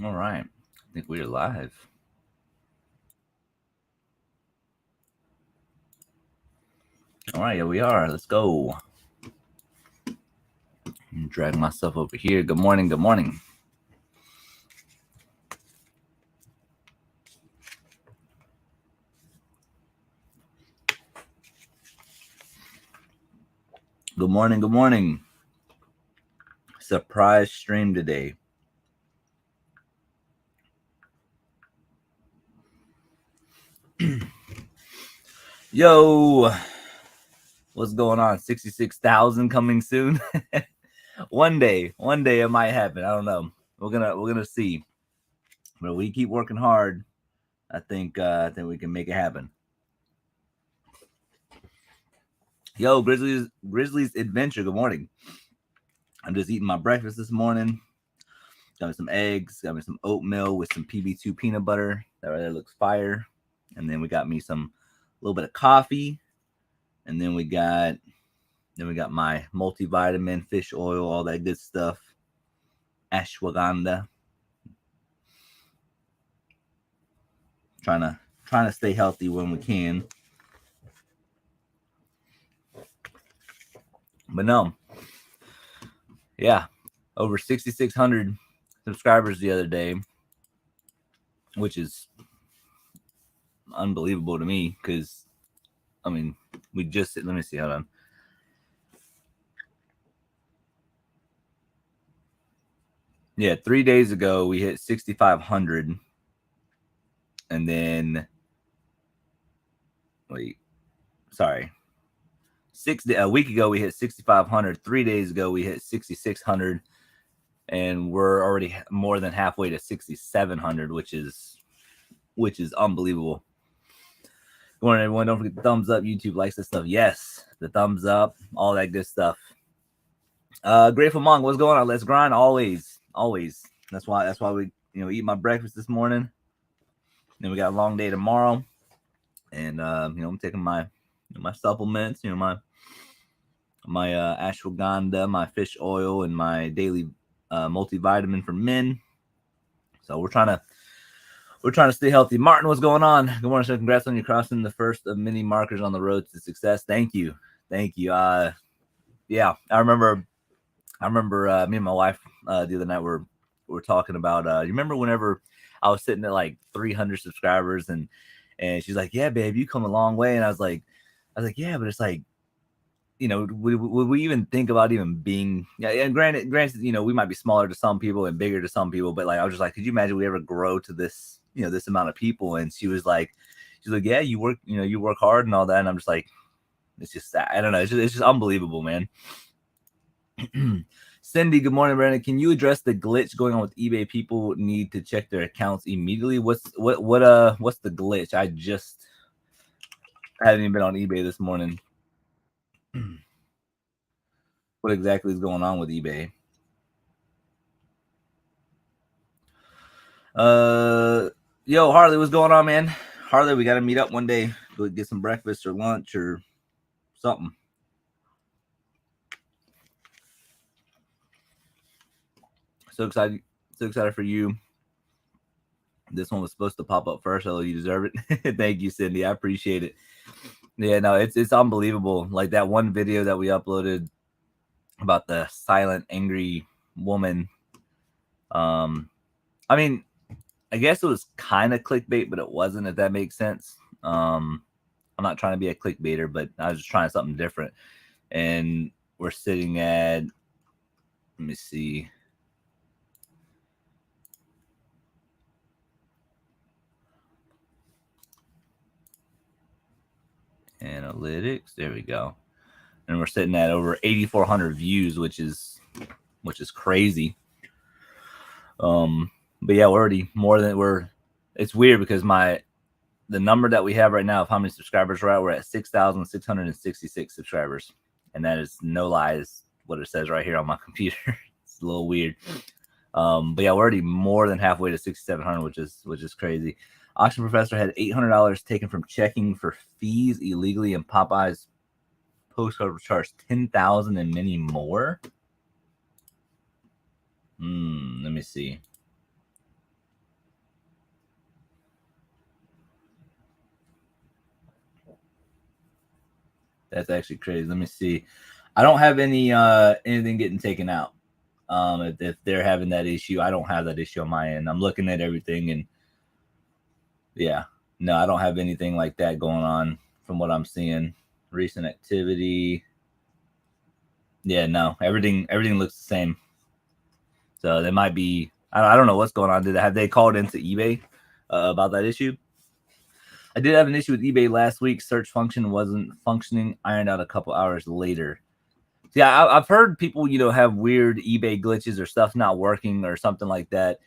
All right. I think we're live. All right, here we are. Let's go. Drag myself over here. Good morning. Good morning. Good morning. Good morning. Surprise stream today. Yo, what's going on? 66,000 coming soon. one day it might happen. I don't know. We're gonna see. But we keep working hard. I think we can make it happen. Yo, Grizzlies Adventure. Good morning. I'm just eating my breakfast this morning. Got me some eggs. Got me some oatmeal with some PB2 peanut butter. That right there looks fire. And then we got me a little bit of coffee. And then we got my multivitamin, fish oil, all that good stuff. Ashwagandha. Trying to stay healthy when we can. But no. Yeah. Over 6,600 subscribers the other day, which is unbelievable to me because, I mean, let me see, hold on. Yeah, 3 days ago we hit 6,500, and then a week ago we hit 6,500. 3 days ago we hit 6,600, and we're already more than halfway to 6,700, which is unbelievable. Good morning, everyone. Don't forget the thumbs up. YouTube likes this stuff. Yes, the thumbs up, all that good stuff. Grateful Monk, what's going on? Let's grind always. That's why we eat my breakfast this morning. Then we got a long day tomorrow, and I'm taking my supplements. My ashwagandha, my fish oil, and my daily multivitamin for men. So we're trying to stay healthy. Martin, what's going on? Good morning, sir. Congrats on you crossing the first of many markers on the road to success. Thank you. Yeah, I remember me and my wife the other night were talking about. You remember whenever I was sitting at like 300 subscribers, and she's like, "Yeah, babe, you come a long way," and I was like, "Yeah, but it's like." Would we even think about even being? Yeah, and granted, we might be smaller to some people and bigger to some people, but like I was just like, could you imagine we ever grow to this, this amount of people? And she's like, yeah, you work hard and all that, and I'm just like, it's just, I don't know, it's just unbelievable, man. Cindy, good morning, Brandon. Can you address the glitch going on with eBay? People need to check their accounts immediately. What's the glitch? I haven't even been on eBay this morning. What exactly is going on with eBay? Yo, Harley, what's going on, man? Harley, we got to meet up one day. Go get some breakfast or lunch or something. So excited for you. This one was supposed to pop up first, so you deserve it. Thank you, Cindy. I appreciate it. Yeah, no, it's unbelievable. Like that one video that we uploaded about the silent, angry woman. I mean, I guess it was kind of clickbait, but it wasn't, if that makes sense. I'm not trying to be a clickbaiter, but I was just trying something different. And we're sitting at, let me see. Analytics, there we go. And we're sitting at over 8,400 views, which is crazy. But yeah, we're already more than it's weird because the number that we have right now of how many subscribers we're at 6,666 subscribers. And that is no lies what it says right here on my computer. It's a little weird. But yeah, we're already more than halfway to 6,700, which is crazy. Auction Professor had $800 taken from checking for fees illegally, and Popeye's postcard was charged $10,000 and many more. Let me see. That's actually crazy. Let me see. I don't have any anything getting taken out. If they're having that issue, I don't have that issue on my end. I'm looking at everything, and yeah, no, I don't have anything like that going on from what I'm seeing. Recent activity. Yeah, no, everything looks the same. So they might be. I don't know what's going on. Have they called into eBay about that issue? I did have an issue with eBay last week. Search function wasn't functioning. Ironed out a couple hours later. Yeah, I've heard people, have weird eBay glitches or stuff not working or something like that.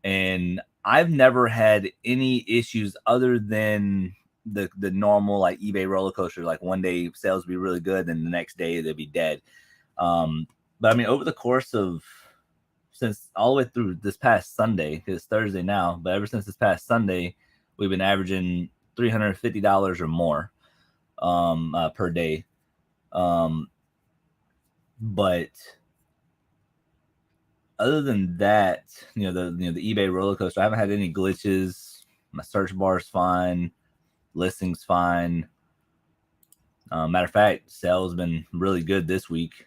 And I've never had any issues other than the normal like eBay roller coaster. Like one day sales be really good, and the next day they'll be dead. But I mean, over the course of since all the way through this past Sunday, because it's Thursday now, but ever since this past Sunday, we've been averaging $350 or more per day. But other than that, the eBay roller coaster, I haven't had any glitches. My search bar is fine, listings fine. Matter of fact, sales been really good this week.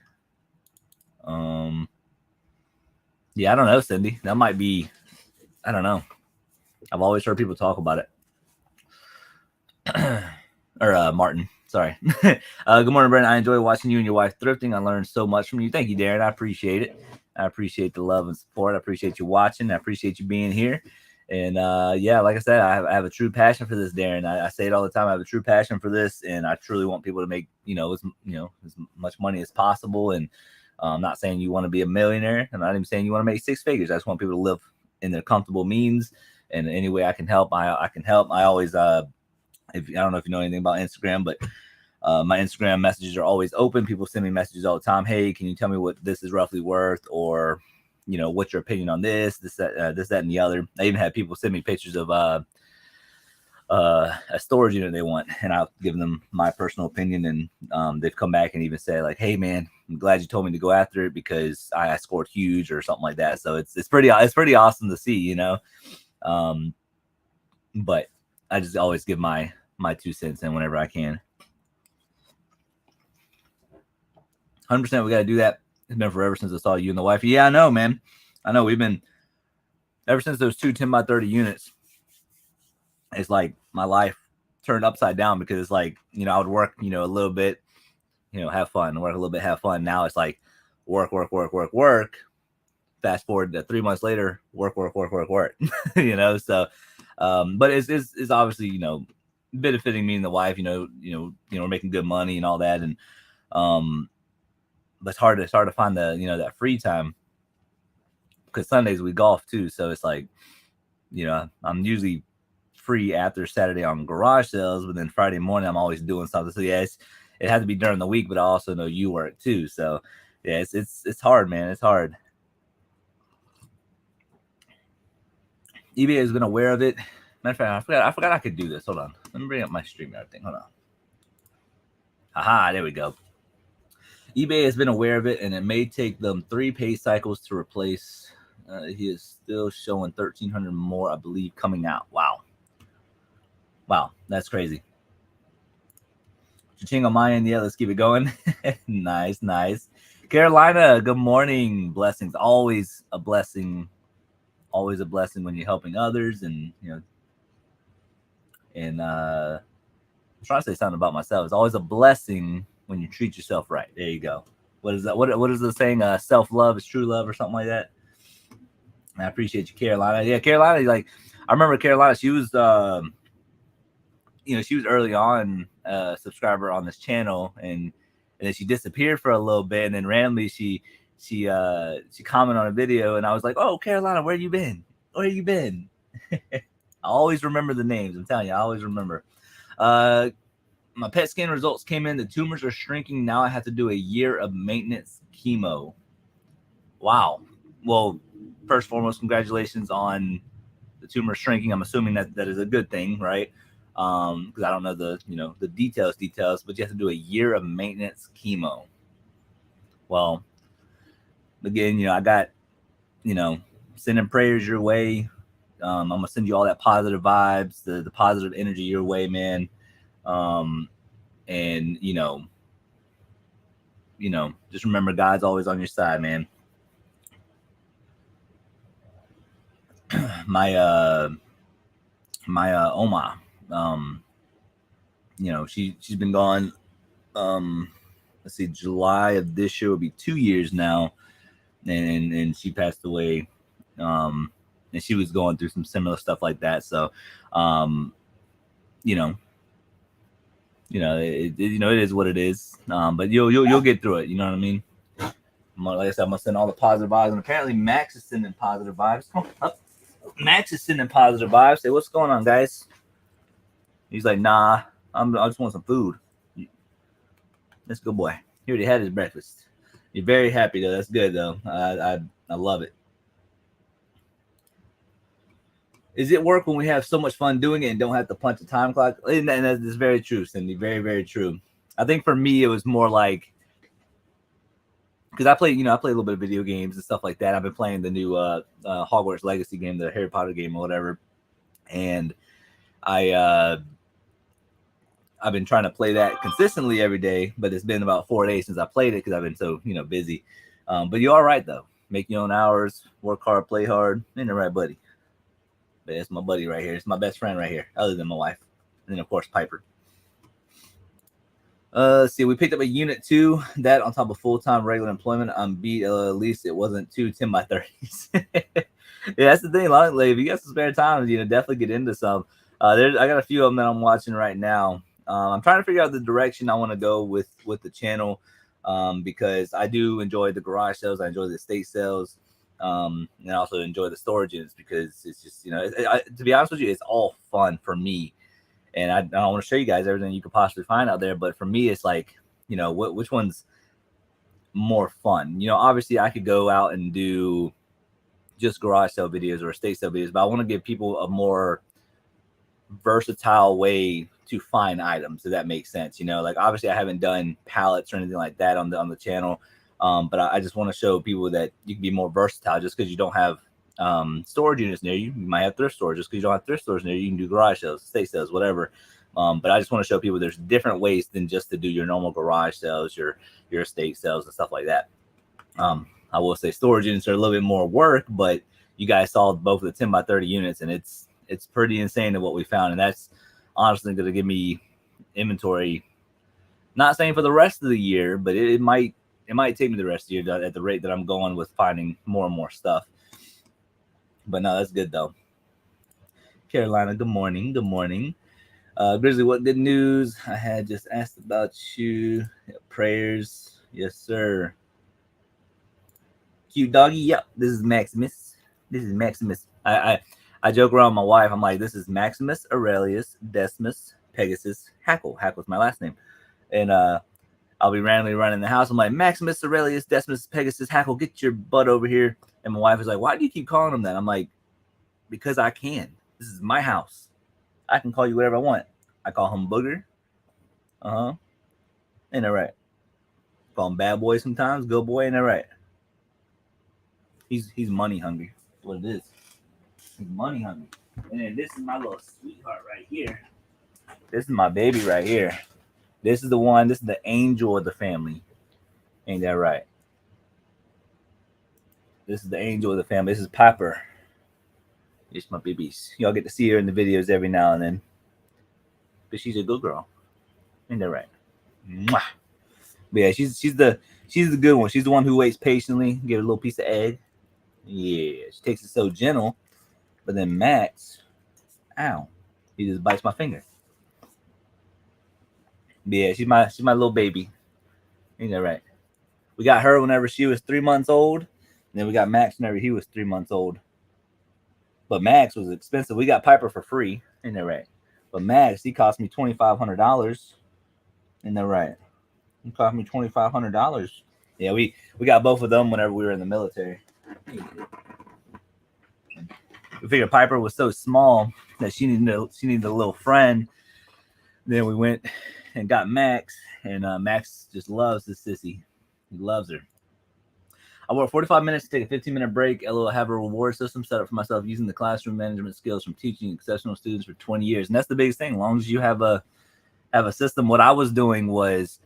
Yeah, I don't know, Cindy. That might be, I don't know. I've always heard people talk about it. Or Martin, sorry. Good morning, Brandon. I enjoy watching you and your wife thrifting. I learned so much from you. Thank you, Darren. I appreciate it. I appreciate the love and support. I appreciate you watching. I appreciate you being here. And yeah, like I said, I have a true passion for this, Darren. I say it all the time. I have a true passion for this, and I truly want people to make as much money as possible. And I'm not saying you want to be a millionaire. I'm not even saying you want to make six figures. I just want people to live in their comfortable means. And any way I can help, I can help. I always I don't know if you know anything about Instagram, but my Instagram messages are always open. People send me messages all the time. Hey, can you tell me what this is roughly worth? Or, what's your opinion on this, that, and the other. I even had people send me pictures of a storage unit they want, and I'll give them my personal opinion. And they've come back and even said like, hey man, I'm glad you told me to go after it because I scored huge or something like that. So it's pretty awesome to see, but I just always give my 2 cents in whenever I can. 100%, we got to do that. It's been forever since I saw you and the wife. Yeah, I know, man. I know we've been ever since those 2 10 by 30 units. It's like my life turned upside down because it's like, I would work, a little bit, have fun, work a little bit, have fun. Now it's like work. Fast forward to 3 months later, work. So, but it's obviously, benefiting me and the wife, we're making good money and all that. And, but it's hard to find the, that free time because Sundays we golf too. So it's like, I'm usually free after Saturday on garage sales, but then Friday morning I'm always doing something. So yeah, it has to be during the week, but I also know you work too. So yeah, it's hard, man. It's hard. eBay has been aware of it. Matter of fact, I forgot I could do this. Hold on. Let me bring up my StreamYard thing. Hold on. Aha, there we go. eBay has been aware of it, and it may take them 3 pay cycles to replace. He is still showing 1,300 more, I believe, coming out. Wow, that's crazy. Cha-ching on my end. Yeah, let's keep it going. Nice. Carolina, good morning. Blessings. Always a blessing. Always a blessing when you're helping others, and and I'm trying to say something about myself. It's always a blessing when you treat yourself right. There you go. What is that? What is the saying? Self-love is true love, or something like that. I appreciate you, Carolina. Yeah, Carolina. Like I remember Carolina. She was, she was early on subscriber on this channel, and then she disappeared for a little bit, and then randomly she commented on a video, and I was like, "Oh, Carolina, where you been? Where you been?" I always remember the names. I'm telling you, I always remember. My PET scan results came in. The tumors are shrinking. Now I have to do a year of maintenance chemo. Wow. Well, first and foremost, congratulations on the tumor shrinking. I'm assuming that is a good thing, right? Because I don't know the details, but you have to do a year of maintenance chemo. Well, again, I got, sending prayers your way. I'm gonna send you all that positive vibes, the positive energy your way, man. And you know, just remember God's always on your side, man. my Oma, you know, she's been gone. Let's see, July of this year will be 2 years now, and she passed away. And she was going through some similar stuff like that. So, you know, it is what it is. But you'll get through it. You know what I mean? Like I said, I'm gonna send all the positive vibes, and apparently Max is sending positive vibes. Come on up. Max is sending positive vibes. Say, what's going on, guys? He's like, nah, I just want some food. That's a good boy. He already had his breakfast. You're very happy though. That's good though. I love it. Is it work when we have so much fun doing it and don't have to punch a time clock? And that is very true, Cindy. Very, very true. I think for me, it was more like, because I play a little bit of video games and stuff like that. I've been playing the new Hogwarts Legacy game, the Harry Potter game or whatever. And I've been trying to play that consistently every day, but it's been about 4 days since I played it because I've been so, busy. But you're all right, though. Make your own hours, work hard, play hard. Ain't that right, buddy? But it's my buddy right here. It's my best friend right here, other than my wife. And then, of course, Piper. Let's see. We picked up a unit 2. That on top of full-time regular employment. I'm beat. At least it wasn't 2 10x30s. Yeah, that's the thing. Like, if you got some spare time, definitely get into some. I got a few of them that I'm watching right now. I'm trying to figure out the direction I want to go with the channel, because I do enjoy the garage sales. I enjoy the estate sales. And I also enjoy the storages because it's just, to be honest with you, it's all fun for me. And I don't want to show you guys everything you could possibly find out there. But for me, it's like, which one's more fun? Obviously I could go out and do just garage sale videos or estate sale videos, but I want to give people a more versatile way to find items, if that makes sense. Like obviously I haven't done pallets or anything like that on the channel. But I just want to show people that you can be more versatile. Just because you don't have storage units near you, you might have thrift stores. Just because you don't have thrift stores near you, you can do garage sales, estate sales, whatever. But I just want to show people there's different ways than just to do your normal garage sales, your estate sales and stuff like that. I will say storage units are a little bit more work, but you guys saw both of the 10x30 units, and it's pretty insane what we found. And that's honestly going to give me inventory, not saying for the rest of the year, but it might take me the rest of the year at the rate that I'm going with finding more and more stuff. But no, that's good though. Carolina, good morning. Good morning. Grizzly, what good news? I had just asked about you. Prayers. Yes, sir. Cute doggy. Yep. This is Maximus. I joke around with my wife. I'm like, this is Maximus Aurelius Decimus Pegasus Hackle. Hackle's my last name. And I'll be randomly running the house. I'm like, Maximus Aurelius Decimus Pegasus Hackle, get your butt over here. And my wife is like, why do you keep calling him that? I'm like, because I can. This is my house. I can call you whatever I want. I call him Booger. Ain't that right? Call him Bad Boy sometimes. Good boy. Ain't that right? He's money hungry. That's what it is. He's money hungry. And then this is my little sweetheart right here. This is my baby right here. This is the one. This is the angel of the family. Ain't that right? This is the angel of the family. This is Piper. It's my babies. Y'all get to see her in the videos every now and then. But she's a good girl. Ain't that right? Mwah. But yeah, she's the good one. She's the one who waits patiently. Give her a little piece of egg. Yeah, she takes it so gentle. But then Max, ow, he just bites my finger. But yeah, she's my little baby. Ain't that right? We got her whenever she was 3 months old. And then we got Max whenever he was 3 months old. But Max was expensive. We got Piper for free. Ain't that right? But Max, he cost me $2,500. Ain't that right? He cost me $2,500. Yeah, we got both of them whenever we were in the military. We figured Piper was so small that she needed a little friend. Then we went and got Max, and Max just loves this sissy. He loves her. I work 45 minutes to take a 15-minute break. I'll have a reward system set up for myself using the classroom management skills from teaching exceptional students for 20 years. And that's the biggest thing. As long as you have a system. What I was doing was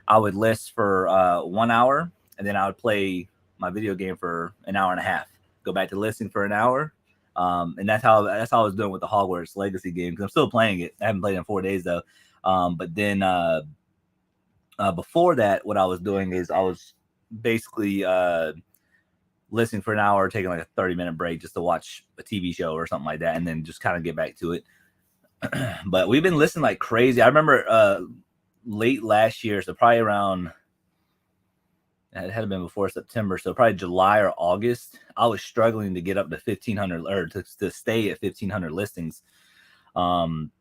I would list for 1 hour, and then I would play my video game for an hour and a half. Go back to listing for an hour, and that's how I was doing with the Hogwarts Legacy game, because I'm still playing it. I haven't played it in 4 days though. But then before that, what I was doing is I was basically listening for an hour, taking like a 30-minute break just to watch a TV show or something like that, and then just kind of get back to it. But we've been listening like crazy. I remember late last year, so probably around, it had been before September, so probably July or August, I was struggling to get up to 1,500 or to stay at 1,500 listings. And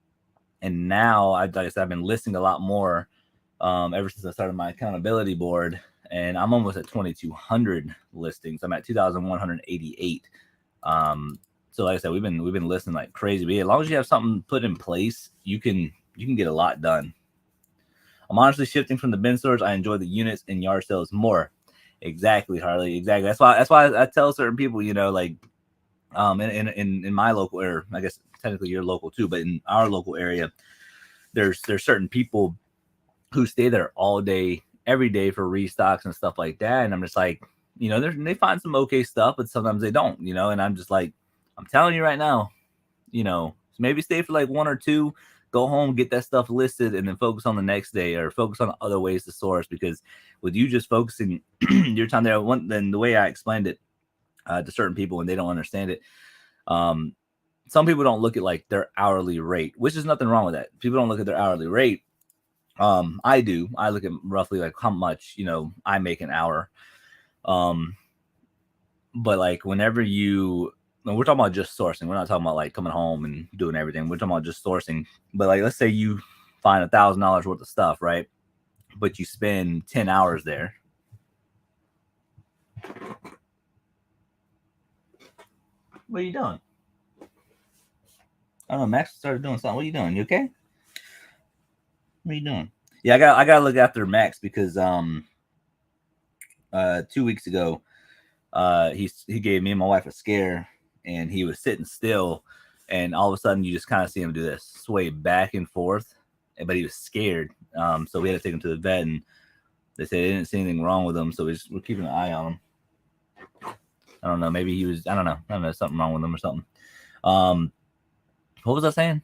now, like I said, I've been listing a lot more ever since I started my accountability board, and I'm almost at 2,200 listings. I'm at 2,188. So like I said, we've been listening like crazy. But yeah, as long as you have something put in place, you can get a lot done. I'm honestly shifting from the bin stores. I enjoy the units and yard sales more. Exactly, Harley. Exactly. That's why I tell certain people, like in my local, or I guess technically you're local too, but in our local area, there's certain people who stay there all day, every day for restocks and stuff like that. And I'm just like, they find some okay stuff, but sometimes they don't, and I'm just like, I'm telling you right now, maybe stay for like 1 or 2, go home, get that stuff listed, and then focus on the next day, or focus on other ways to source. Because with you just focusing your time there, then the way I explained it to certain people and they don't understand it, some people don't look at like their hourly rate, which is nothing wrong with that. People don't look at their hourly rate. I do. I look at roughly like how much, I make an hour. But like whenever we're talking about just sourcing. We're not talking about like coming home and doing everything. We're talking about just sourcing. But like, let's say you find $1,000 worth of stuff, right? But you spend 10 hours there. What are you doing? I don't know. Max started doing something. What are you doing? You okay? What are you doing? Yeah, I gotta look after Max because 2 weeks ago, he gave me and my wife a scare, and he was sitting still, and all of a sudden you just kind of see him do this, sway back and forth, but he was scared. So we had to take him to the vet, and they said they didn't see anything wrong with him, so we're keeping an eye on him. I don't know, maybe he was, I don't know, something wrong with him or something. What was I saying?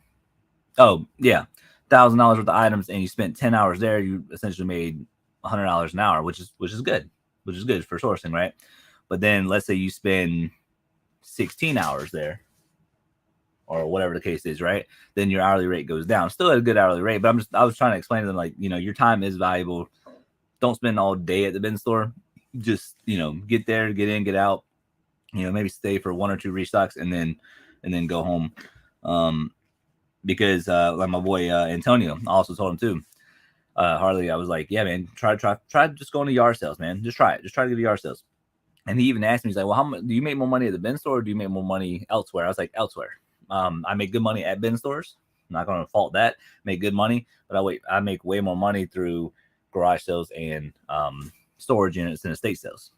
Oh yeah, $1,000 worth of items, and you spent 10 hours there. You essentially made $100 an hour, which is good, for sourcing, right? But then let's say you spend 16 hours there, or whatever the case is, right? Then your hourly rate goes down. Still at a good hourly rate, but I was trying to explain to them, like, your time is valuable. Don't spend all day at the bin store. Just, get there, get in, get out. Maybe stay for 1 or 2 restocks, and then go home. Because like my boy Antonio, I also told him too. Harley, I was like, yeah, man, try just going to yard sales, man. Just try it. Just try to get to yard sales. And he even asked me, he's like, well, how much do you make more money at the bin store, or do you make more money elsewhere? I was like, elsewhere. I make good money at bin stores. I'm not going to fault that. Make good money, but I make way more money through garage sales and storage units and estate sales.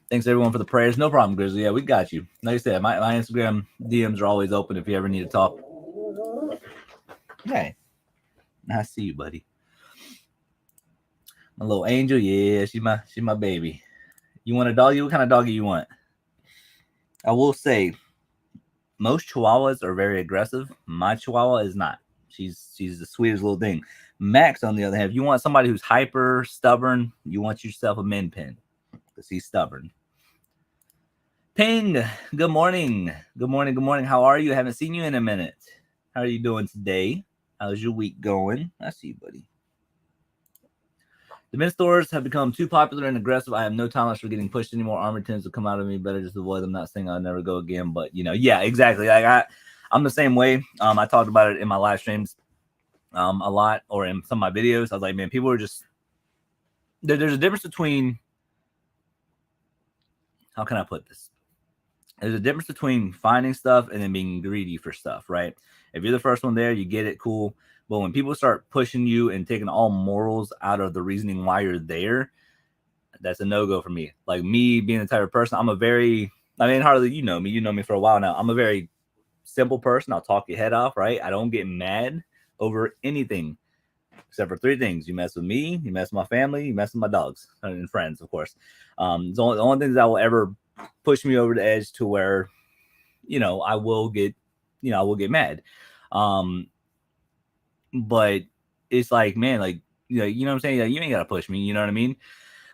Thanks everyone for the prayers. No problem, Grizzly. Yeah, we got you. Like I said, my Instagram DMs are always open if you ever need to talk. Hey, I see you, buddy. My little angel, yeah, she's my baby. You want a doggy? What kind of doggy you want? I will say, most Chihuahuas are very aggressive. My Chihuahua is not. She's the sweetest little thing. Max, on the other hand, if you want somebody who's hyper stubborn, you want yourself a Min Pin, because he's stubborn. Ping, good morning. Good morning. How are you? I haven't seen you in a minute. How are you doing today? How's your week going? I see you, buddy. The bin stores have become too popular and aggressive. I have no tolerance for getting pushed anymore. Armor tends to come out of me. Better just avoid them. Not saying I'll never go again, but yeah, exactly. Like I'm the same way. I talked about it in my live streams a lot, or in some of my videos. I was like, man, people are just there's a difference between, how can I put this? There's a difference between finding stuff and then being greedy for stuff, right? If you're the first one there, you get it, cool. But when people start pushing you and taking all morals out of the reasoning why you're there, that's a no-go for me. Like me being the type of person, Harley, you know me for a while now. I'm a very simple person. I'll talk your head off, right? I don't get mad over anything. except for three things: you mess with me, you mess with my family, you mess with my dogs and friends, of course. The only things that will ever push me over the edge to where, I will get, I will get mad. Um, but it's like, man, like, you know what I'm saying? Like, you ain't gotta push me. You know what I mean?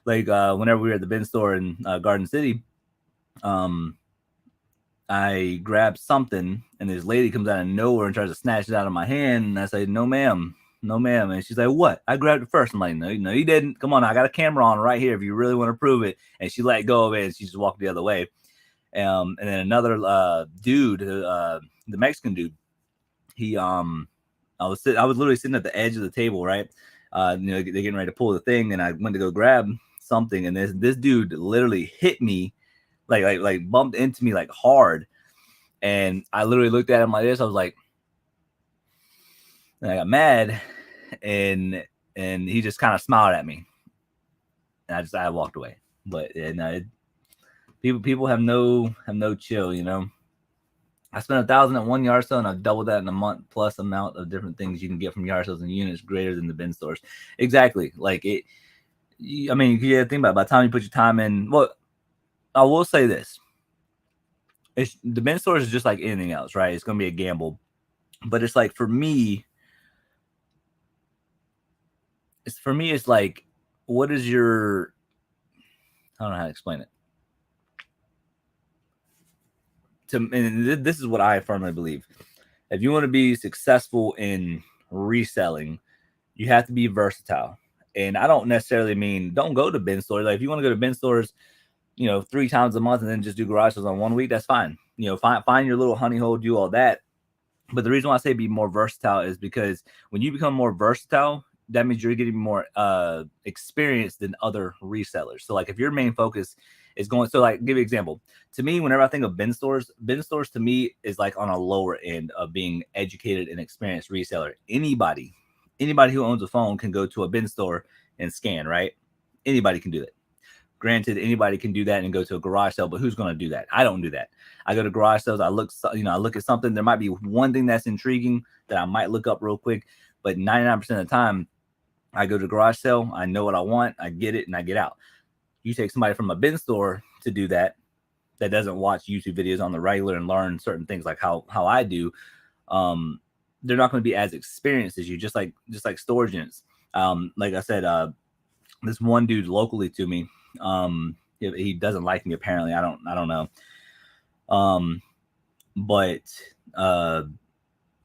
Like, whenever we were at the bin store in Garden City, um, I grabbed something and this lady comes out of nowhere and tries to snatch it out of my hand. And I say, no, ma'am. No, ma'am. And she's like, what? I grabbed it first. I'm like, no, you didn't. Come on. I got a camera on right here if you really want to prove it. And she let go of it and she just walked the other way. And then another dude, the Mexican dude, he I was literally sitting at the edge of the table, right? They're getting ready to pull the thing, and I went to go grab something, and this dude literally hit me, like bumped into me like hard, and I literally looked at him like this. I was like, and I got mad, and he just kind of smiled at me, and I walked away. But people have no chill, I spent $1,000 at one yard sale, and I've doubled that in a month plus amount of different things you can get from yard sales and units greater than the bin stores. Exactly. Like it. I mean, you gotta think about it. By the time you put your time in, well, I will say this: the bin stores is just like anything else, right? It's gonna be a gamble, but it's like for me, it's like, what is your? I don't know how to explain it. And this is what I firmly believe. If you want to be successful in reselling, you have to be versatile. And I don't necessarily mean don't go to bin stores. Like if you want to go to bin stores, 3 times a month and then just do garage sales on 1 week, that's fine. Find your little honey hole, do all that. But the reason why I say be more versatile is because when you become more versatile, that means you're getting more experience than other resellers. So like if your main focus is going, so like give you an example. To me, whenever I think of bin stores to me is like on a lower end of being educated and experienced reseller. Anybody who owns a phone can go to a bin store and scan, right? Anybody can do that. Granted, anybody can do that and go to a garage sale, but who's going to do that? I don't do that. I go to garage sales. I look at something. There might be one thing that's intriguing that I might look up real quick, but 99% of the time, I go to garage sale. I know what I want. I get it and I get out. You take somebody from a bin store to do that doesn't watch YouTube videos on the regular and learn certain things like how I do. They're not going to be as experienced as you, just like storage units. Like I said, this one dude locally to me, he doesn't like me apparently. I don't know. But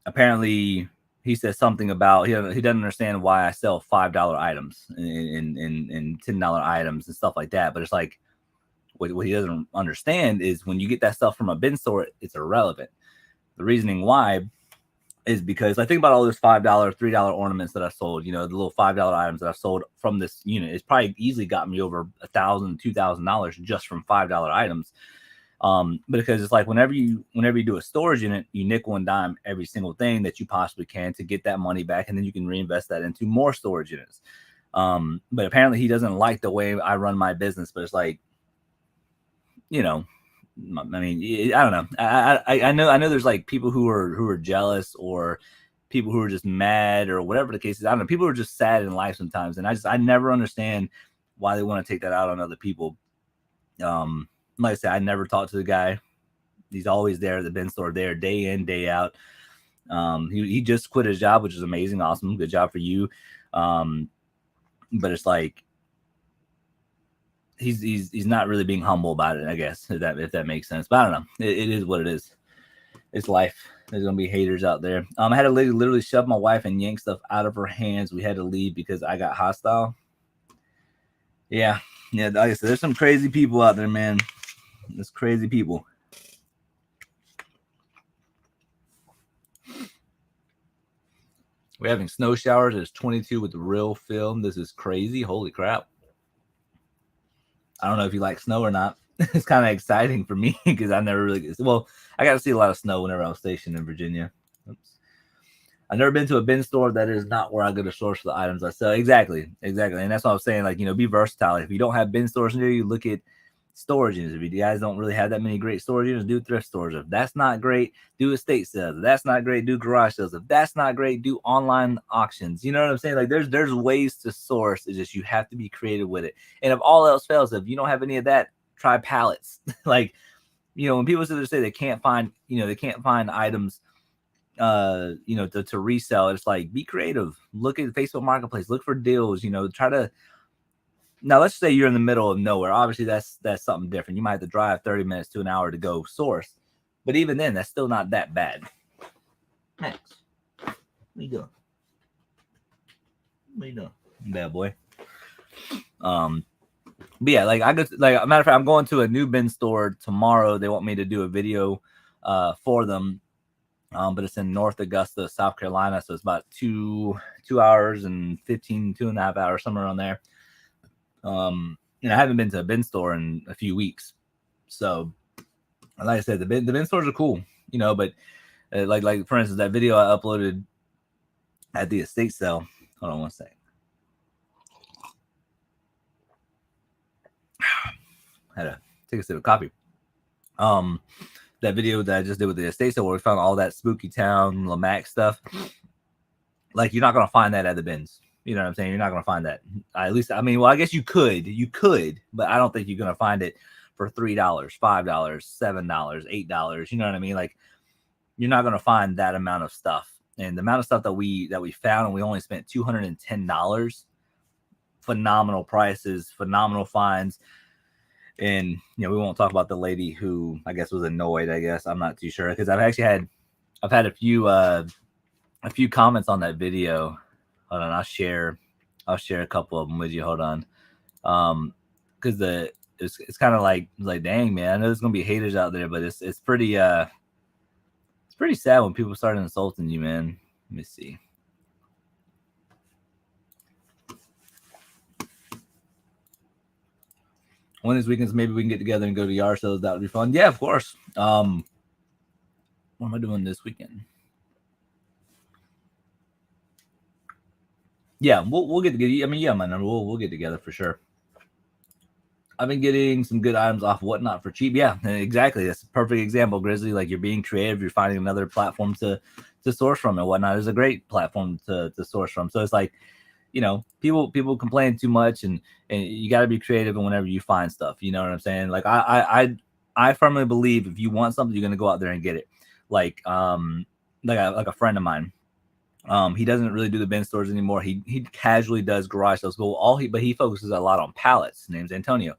apparently he says something about he doesn't understand why I sell $5 items and $10 items and stuff like that. But it's like what he doesn't understand is when you get that stuff from a bin store, it's irrelevant. The reasoning why is because I think about all those $5, $3 ornaments that I sold, the little $5 items that I sold from this unit. It's probably easily got me over $1,000, $2,000 just from $5 items. Because it's like whenever you do a storage unit, you nickel and dime every single thing that you possibly can to get that money back, and then you can reinvest that into more storage units. But apparently he doesn't like the way I run my business. But it's like, I mean, I don't know. I know there's like people who are jealous or people who are just mad or whatever the case is. I don't know. People are just sad in life sometimes, and I never understand why they want to take that out on other people. Like I said, I never talked to the guy. He's always there at the bin store, there day in, day out. He just quit his job, which is amazing, awesome, good job for you. But it's like he's not really being humble about it, I guess, if that makes sense. But I don't know. It is what it is. It's life. There's gonna be haters out there. I had a lady literally shove my wife and yank stuff out of her hands. We had to leave because I got hostile. Yeah. Like I said, there's some crazy people out there, man. There's crazy people. We're having snow showers. There's 22 with real film. This is crazy. Holy crap. I don't know if you like snow or not. It's kind of exciting for me because I never really I got to see a lot of snow whenever I was stationed in Virginia. Oops. I've never been to a bin store that is not where I go to source for the items I sell. Exactly. And that's what I was saying. Like, be versatile. If you don't have bin stores near you, look at storage units. If you guys don't really have that many great storage units, do thrift stores. If that's not great, do estate sales. If that's not great, do garage sales. If that's not great, do online auctions. You know what I'm saying? Like there's ways to source. It's just you have to be creative with it. And if all else fails, if you don't have any of that, try pallets. Like, when people say they can't find, they can't find items to resell, it's like, be creative. Look at Facebook Marketplace, look for deals, try to. Now let's say you're in the middle of nowhere. Obviously that's something different. You might have to drive 30 minutes to an hour to go source, but even then that's still not that bad. Max, what are you doing? Bad boy. But yeah, like a matter of fact, I'm going to a new bin store tomorrow. They want me to do a video for them. But it's in North Augusta, South Carolina. So it's about 2 hours and 2.5 hours, somewhere around there. And I haven't been to a bin store in a few weeks. So like I said, the bin stores are cool, but like for instance, that video I uploaded at the estate sale. Hold on one second. Had to take a sip of coffee. That video that I just did with the estate sale where we found all that Spooky Town, Lamac stuff. Like, you're not going to find that at the bins. You know what I'm saying? You're not going to find that. At least, I guess you could, but I don't think you're going to find it for $3, $5, $7, $8. You know what I mean? Like, you're not going to find that amount of stuff. And the amount of stuff that we found, and we only spent $210. Phenomenal prices, phenomenal finds. And, we won't talk about the lady who I guess was annoyed, I'm not too sure, because I've had a few comments on that video. Hold on, I'll share a couple of them with you. Hold on. Because it's kind of like, dang, man, I know there's going to be haters out there, but it's pretty sad when people start insulting you, man. Let me see. One of these weekends, maybe we can get together and go to yard sales. That would be fun. Yeah, of course. What am I doing this weekend? Yeah, we'll get together. I mean, yeah, my number. We'll get together for sure. I've been getting some good items off Whatnot for cheap. Yeah, exactly. That's a perfect example, Grizzly. Like, you're being creative. You're finding another platform to source from, and Whatnot is a great platform to source from. So it's like, people complain too much, and you got to be creative. And whenever you find stuff, you know what I'm saying? Like, I firmly believe if you want something, you're gonna go out there and get it. Like a friend of mine. He doesn't really do the bin stores anymore. He casually does garage sales. But he focuses a lot on pallets. His name's Antonio,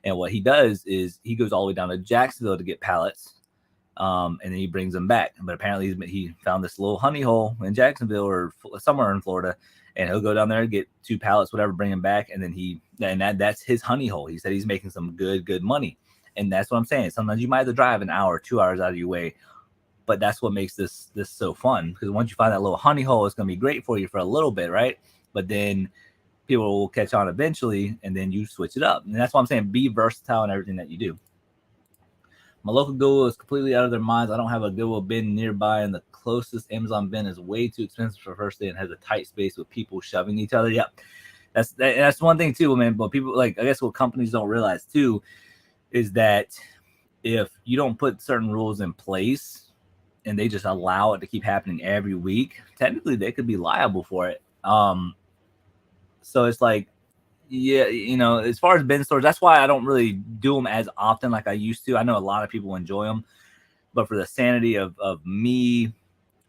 and what he does is he goes all the way down to Jacksonville to get pallets, and then he brings them back. But apparently he found this little honey hole in Jacksonville or somewhere in Florida, and he'll go down there and get 2 pallets, whatever, bring them back, and then that's his honey hole. He said he's making some good money, and that's what I'm saying. Sometimes you might have to drive an hour, 2 hours out of your way. But that's what makes this so fun, because once you find that little honey hole, it's going to be great for you for a little bit, right? But then people will catch on eventually, and then you switch it up. And that's why I'm saying be versatile in everything that you do. My local Goodwill is completely out of their minds. I don't have a Goodwill bin nearby, and the closest Amazon bin is way too expensive for first day and has a tight space with people shoving each other. Yep. That's one thing too, man. But people, like, I guess what companies don't realize too is that if you don't put certain rules in place, and they just allow it to keep happening every week, technically they could be liable for it. So it's like, yeah, as far as bin stores, that's why I don't really do them as often like I used to. I know a lot of people enjoy them, but for the sanity of me,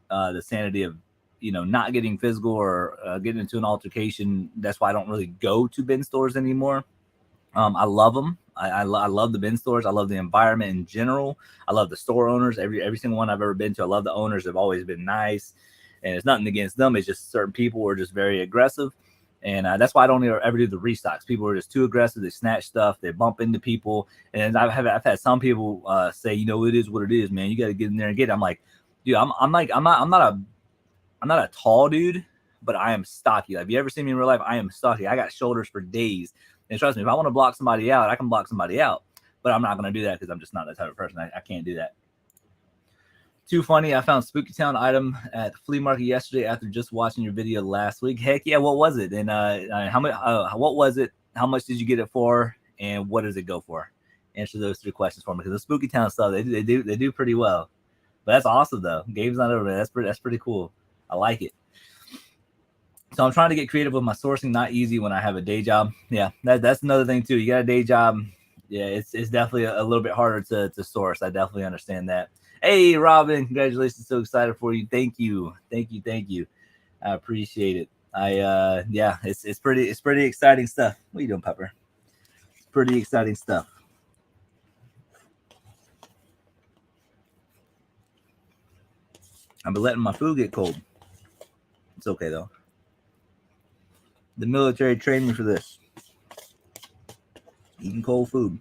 the sanity of, not getting physical or getting into an altercation, that's why I don't really go to bin stores anymore. I love them. I love the bin stores. I love the environment in general. I love the store owners. Every single one I've ever been to, I love the owners. They've always been nice, and it's nothing against them. It's just certain people are just very aggressive, and that's why I don't ever do the restocks. People are just too aggressive. They snatch stuff. They bump into people, and I've had some people say, it is what it is, man. You got to get in there and get it. I'm like, dude, I'm not a tall dude, but I am stocky. Like, have you ever seen me in real life? I am stocky. I got shoulders for days. And trust me, if I want to block somebody out, I can block somebody out. But I'm not going to do that because I'm just not that type of person. I can't do that. Too funny. I found Spooky Town item at the flea market yesterday after just watching your video last week. Heck yeah, what was it? And how much? What was it? How much did you get it for? And what does it go for? answer those 3 questions for me, because the Spooky Town stuff they do pretty well. But that's awesome though. Game's not over. That's pretty cool. I like it. So I'm trying to get creative with my sourcing. Not easy when I have a day job. Yeah, that's another thing too. You got a day job. Yeah, it's definitely a little bit harder to source. I definitely understand that. Hey, Robin, congratulations! So excited for you. Thank you. I appreciate it. Yeah, it's pretty exciting stuff. What are you doing, Pepper? It's pretty exciting stuff. I've been letting my food get cold. It's okay though. The military trained me for this. Eating cold food.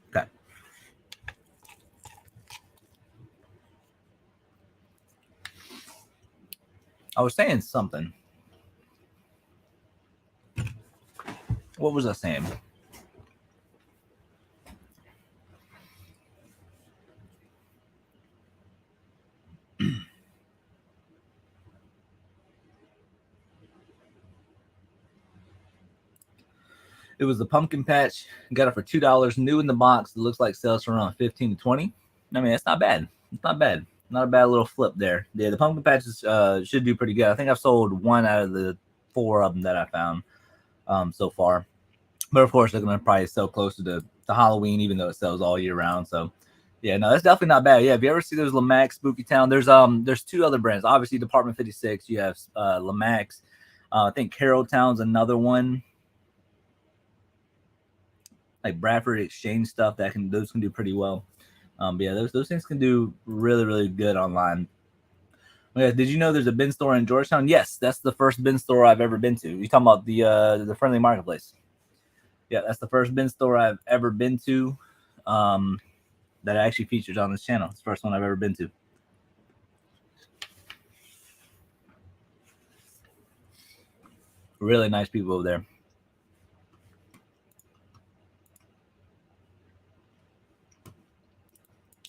Okay. I was saying something. What was I saying? It was the pumpkin patch. Got it for $2, new in the box. It looks like sales for around 15 to 20. I mean, it's not bad. It's not bad. Not a bad little flip there. Yeah, the pumpkin patches should do pretty good. I think I've sold 1 out of the 4 of them that I found so far. But of course, they're going to probably sell closer to Halloween, even though it sells all year round. So, yeah, no, that's definitely not bad. Yeah, if you ever see those Lamax Spooky Town, there's 2 other brands. Obviously, Department 56. You have Lamax. I think Carroll Town's another one. Like Bradford Exchange stuff those can do pretty well. But yeah, those things can do really, really good online. Yeah, did you know there's a bin store in Georgetown? Yes, that's the first bin store I've ever been to. You talking about the Friendly Marketplace? Yeah, that's the first bin store I've ever been to. That actually features on this channel. It's the first one I've ever been to. Really nice people over there.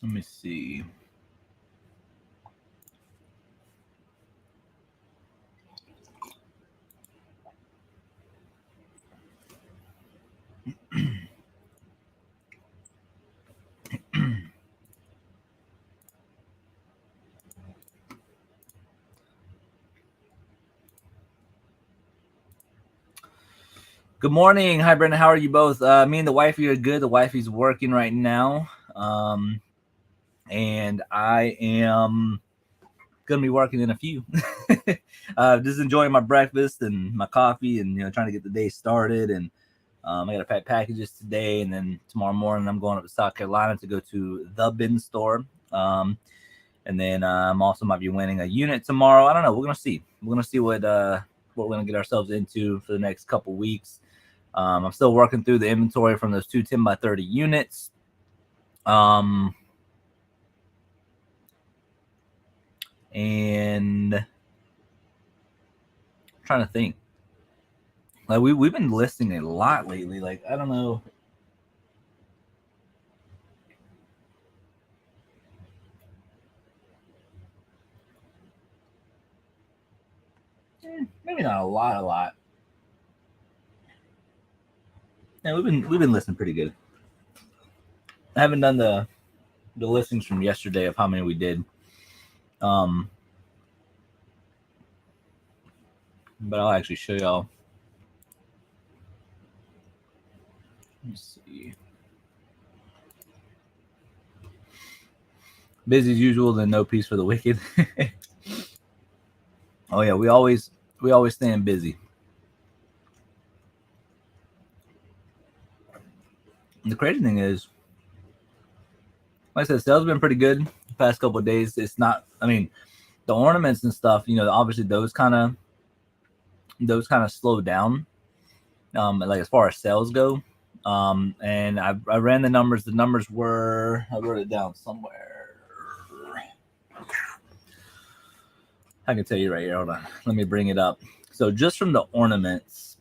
Let me see. Good morning. Hi, Brenda. How are you both? Me and the wifey are good. The wifey's working right now. And I am going to be working in a few. Just enjoying my breakfast and my coffee and, trying to get the day started. And I got to pack packages today. And then tomorrow morning, I'm going up to South Carolina to go to the bin store. And then I'm also might be winning a unit tomorrow. I don't know. We're going to see. We're going to see what we're going to get ourselves into for the next couple weeks. I'm still working through the inventory from those 2 10x30 units. And I'm trying to think. Like we've been listing a lot lately. Like, I don't know. Maybe not a lot. Yeah, we've been listing pretty good. I haven't done the listings from yesterday of how many we did. But I'll actually show y'all. Let me see. Busy as usual, then no peace for the wicked. Oh yeah, we always staying busy. And the crazy thing is, like I said, sales have been pretty good the past couple of days. It's not, I mean, the ornaments and stuff, obviously those kind of slowed down. Like as far as sales go. And I ran the numbers. The numbers were, I wrote it down somewhere. I can tell you right here. Hold on. Let me bring it up. So just from the ornaments,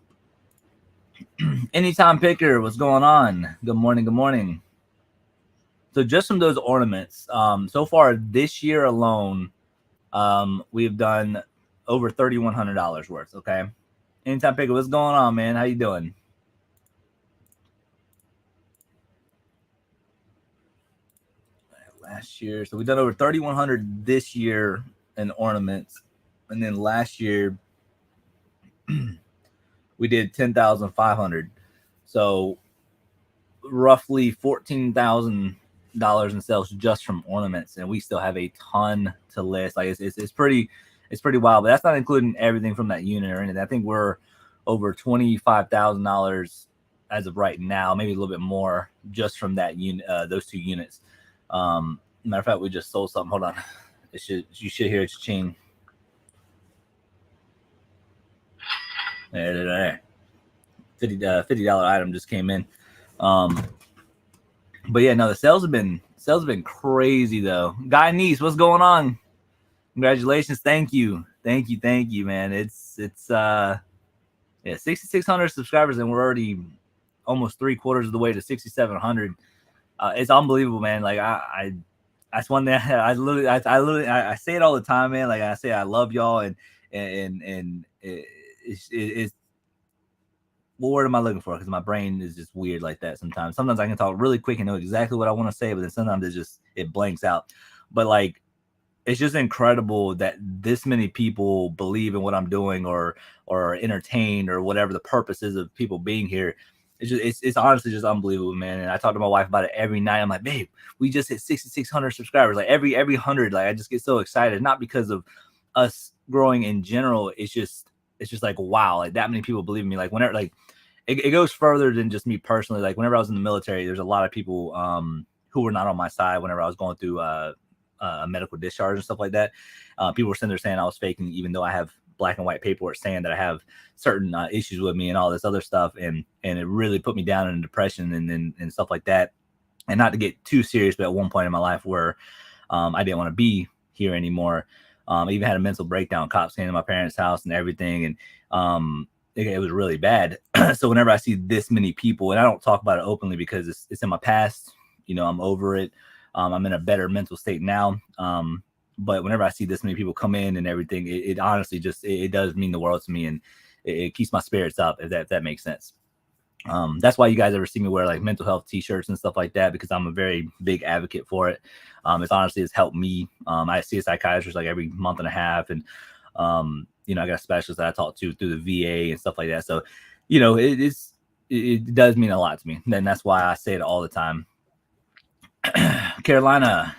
Anytime Picker, what's going on? Good morning. So just from those ornaments, so far this year alone, we've done over $3,100 worth. Okay. Anytime Picker, what's going on, man? How you doing? Last year, so we've done over 3,100 this year in ornaments, and then last year we did 10,500. So roughly $14,000 in sales just from ornaments, and we still have a ton to list. Like it's pretty wild, but that's not including everything from that unit or anything. I think we're over $25,000 as of right now, maybe a little bit more just from that unit, those two units. Matter of fact, we just sold something. Hold on, you should hear it ching. There. $50 item just came in. But yeah, no, the sales have been crazy though. Guy Niece, what's going on? Congratulations, thank you, man. It's 6,600 subscribers, and we're already almost 3/4 of the way to 6,700. It's unbelievable, man. Like I that's one thing I say it all the time, man. Like I say, I love y'all, and it's what word am I looking for? Because my brain is just weird like that sometimes. Sometimes I can talk really quick and know exactly what I want to say, but then sometimes it blanks out. But like, it's just incredible that this many people believe in what I'm doing or are entertained or whatever the purpose is of people being here. It's honestly just unbelievable, man. And I talk to my wife about it every night. I'm like, babe, we just hit 6,600 subscribers. Like every 100, like I just get so excited, not because of us growing in general. It's just like, wow, like that many people believe in me. Like whenever, like it goes further than just me personally. Like whenever I was in the military, there's a lot of people who were not on my side whenever I was going through a medical discharge and stuff like that. People were sitting there saying I was faking, even though I have black and white paperwork saying that I have certain issues with me and all this other stuff. And it really put me down in depression and stuff like that. And not to get too serious, but at one point in my life where I didn't want to be here anymore. I even had a mental breakdown. Cops came to my parents' house and everything. And it was really bad. So whenever I see this many people, and I don't talk about it openly because it's in my past, you know, I'm over it. I'm in a better mental state now. But whenever I see this many people come in and everything, it honestly just, it does mean the world to me, and it keeps my spirits up, if that makes sense. That's why you guys ever see me wear like mental health t-shirts and stuff like that, because I'm a very big advocate for it. It's helped me. I see a psychiatrist like every month and a half, and you know, I got a specialist that I talk to through the VA and stuff like that. So, you know, it does mean a lot to me. And that's why I say it all the time. Carolina,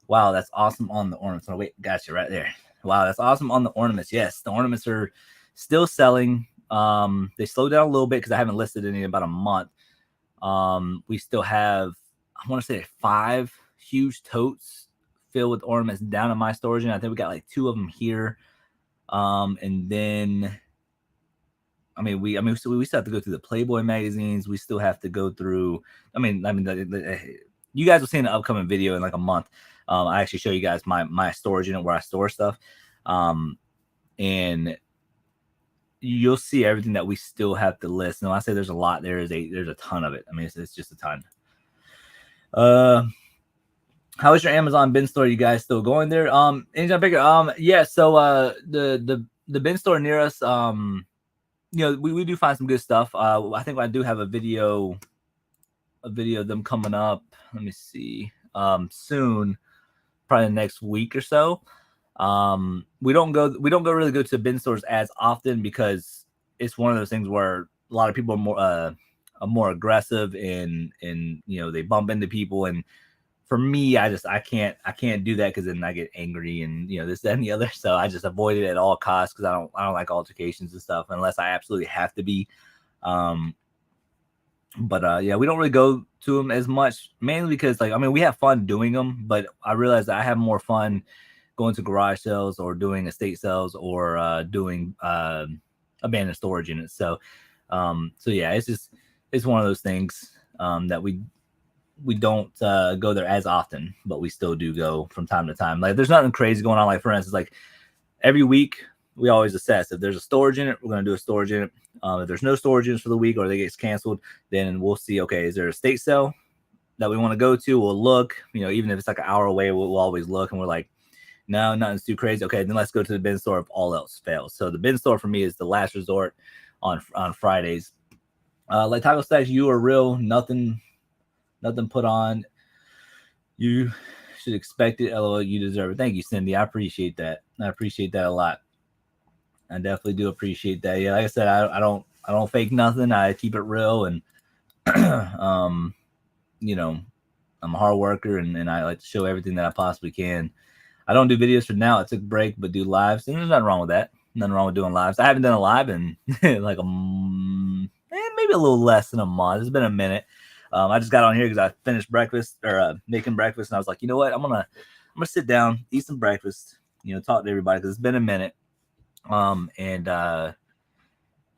wow, that's awesome on the ornaments. Oh, wait, got you right there. Wow, that's awesome on the ornaments. Yes, the ornaments are still selling. They slowed down a little bit because I haven't listed any in about a month. We still have, I want to say 5 huge totes filled with ornaments down in my storage unit. I think we got like 2 of them here. And then we still have to go through the Playboy magazines. We still have to go through, you guys will see in the upcoming video in like a month. I actually show you guys my storage unit where I store stuff. And you'll see everything that we still have to list. And when I say there's a lot, there's a ton of it. I mean, it's just a ton. How is your Amazon bin store? You guys still going there? Anytime Bigger. Yeah. So the bin store near us, you know, we do find some good stuff. I think I do have a video of them coming up. Let me see. Soon, probably the next week or so. We don't really go to bin stores as often because it's one of those things where a lot of people are more aggressive and you know, they bump into people, and for me, I can't do that because then I get angry and, you know, this, that, and the other. So I just avoid it at all costs because I don't like altercations and stuff unless I absolutely have to be. But yeah, we don't really go to them as much, mainly because we have fun doing them, but I realize that I have more fun going to garage sales or doing estate sales or doing abandoned storage units. So yeah, it's one of those things that we don't go there as often, but we still do go from time to time. Like there's nothing crazy going on. Like for instance, like every week we always assess if there's a storage unit, we're going to do a storage unit. If there's no storage units for the week or they get canceled, then we'll see, okay, is there a estate sale that we want to go to? We'll look, you know, even if it's like an hour away, we'll always look, and we're like, No, nothing's too crazy. Okay, then let's go to the bin store if all else fails. So the bin store for me is the last resort on Fridays. Like Taco Stacks, you are real. Nothing put on. You should expect it. LOL, you deserve it. Thank you, Cindy. I appreciate that. I appreciate that a lot. I definitely do appreciate that. Yeah, like I said, I don't fake nothing. I keep it real, and you know, I'm a hard worker, and I like to show everything that I possibly can. I don't do videos for now. I took a break, but do lives, and there's nothing wrong with that. Nothing wrong with doing lives. I haven't done a live in like maybe a little less than a month. It's been a minute. I just got on here because I finished breakfast or making breakfast, and I was like, you know what? I'm gonna sit down, eat some breakfast, talk to everybody because it's been a minute. I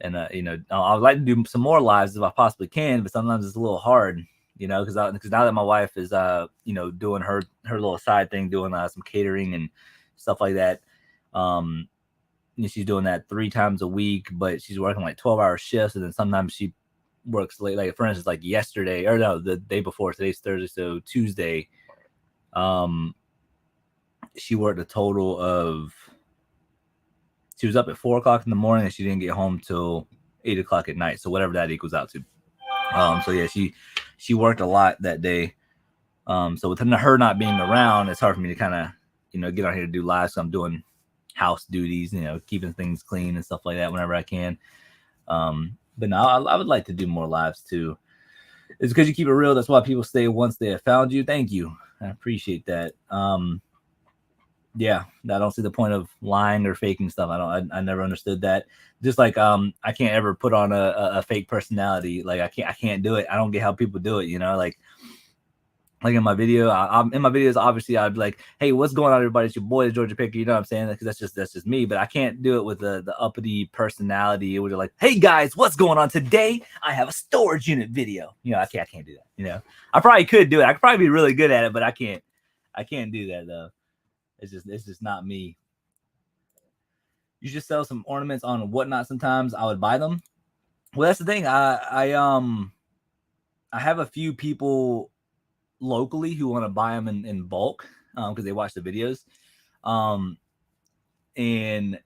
would like to do some more lives if I possibly can, but sometimes it's a little hard, because now that my wife is doing her little side thing, doing some catering and stuff like that. She's doing that 3 times a week, but she's working like 12-hour shifts, and then sometimes she works late. Like for instance, like yesterday, or no, the day before. Today's Thursday, so Tuesday, she worked a total of. She was up at 4 o'clock in the morning, and she didn't get home till 8 o'clock at night. So whatever that equals out to. So yeah, she worked a lot that day. So with her not being around, it's hard for me to kind of get on here to do live. So I'm doing house duties, keeping things clean and stuff like that whenever I can. But no, I would like to do more lives too. It's because you keep it real. That's why people stay once they have found you. Thank you. I appreciate that. Yeah, I don't see the point of lying or faking stuff. I never understood that. Just like I can't ever put on a fake personality. Like I can't do it. I don't get how people do it. Like in my video, in my videos, obviously I'd be like, "Hey, what's going on, everybody? It's your boy, the Georgia Picker." You know what I'm saying? Because that's just me. But I can't do it with the uppity personality. It was like, "Hey guys, what's going on today? I have a storage unit video." I can't do that. I probably could do it. I could probably be really good at it, but I can't do that though. It's just not me. You just sell some ornaments on Whatnot sometimes. I would buy them. Well, that's the thing. I have a few people locally who want to buy them in bulk because they watch the videos. And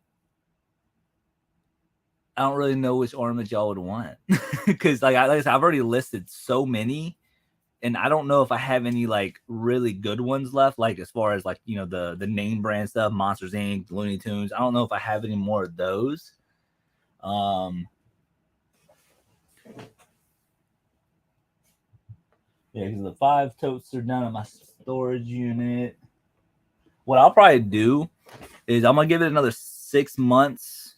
I don't really know which ornaments y'all would want because like I said, I've already listed so many. And I don't know if I have any like really good ones left, like as far as like, the name brand stuff, Monsters Inc., Looney Tunes. I don't know if I have any more of those. Yeah, because the 5 totes are down at my storage unit. What I'll probably do is I'm going to give it another 6 months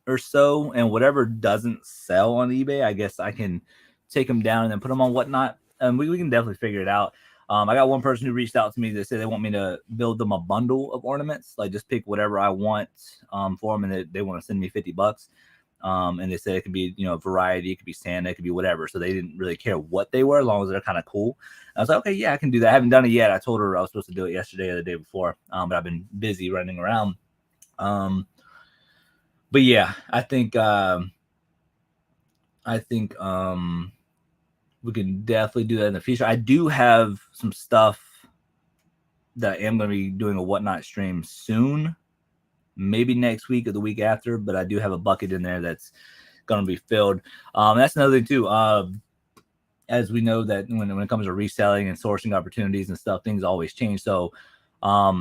or so. And whatever doesn't sell on eBay, I guess I can take them down and then put them on Whatnot. We can definitely figure it out. I got one person who reached out to me that said they want me to build them a bundle of ornaments, like just pick whatever I want for them, and they want to send me $50. And they said it could be a variety, it could be Santa, it could be whatever. So they didn't really care what they were, as long as they're kind of cool. I was like, okay, yeah, I can do that. I haven't done it yet. I told her I was supposed to do it yesterday or the day before, but I've been busy running around. But yeah, I think we can definitely do that in the future. I do have some stuff that I am going to be doing a Whatnot stream soon, maybe next week or the week after, but I do have a bucket in there that's going to be filled. That's another thing too. As we know that when it comes to reselling and sourcing opportunities and stuff, things always change. So at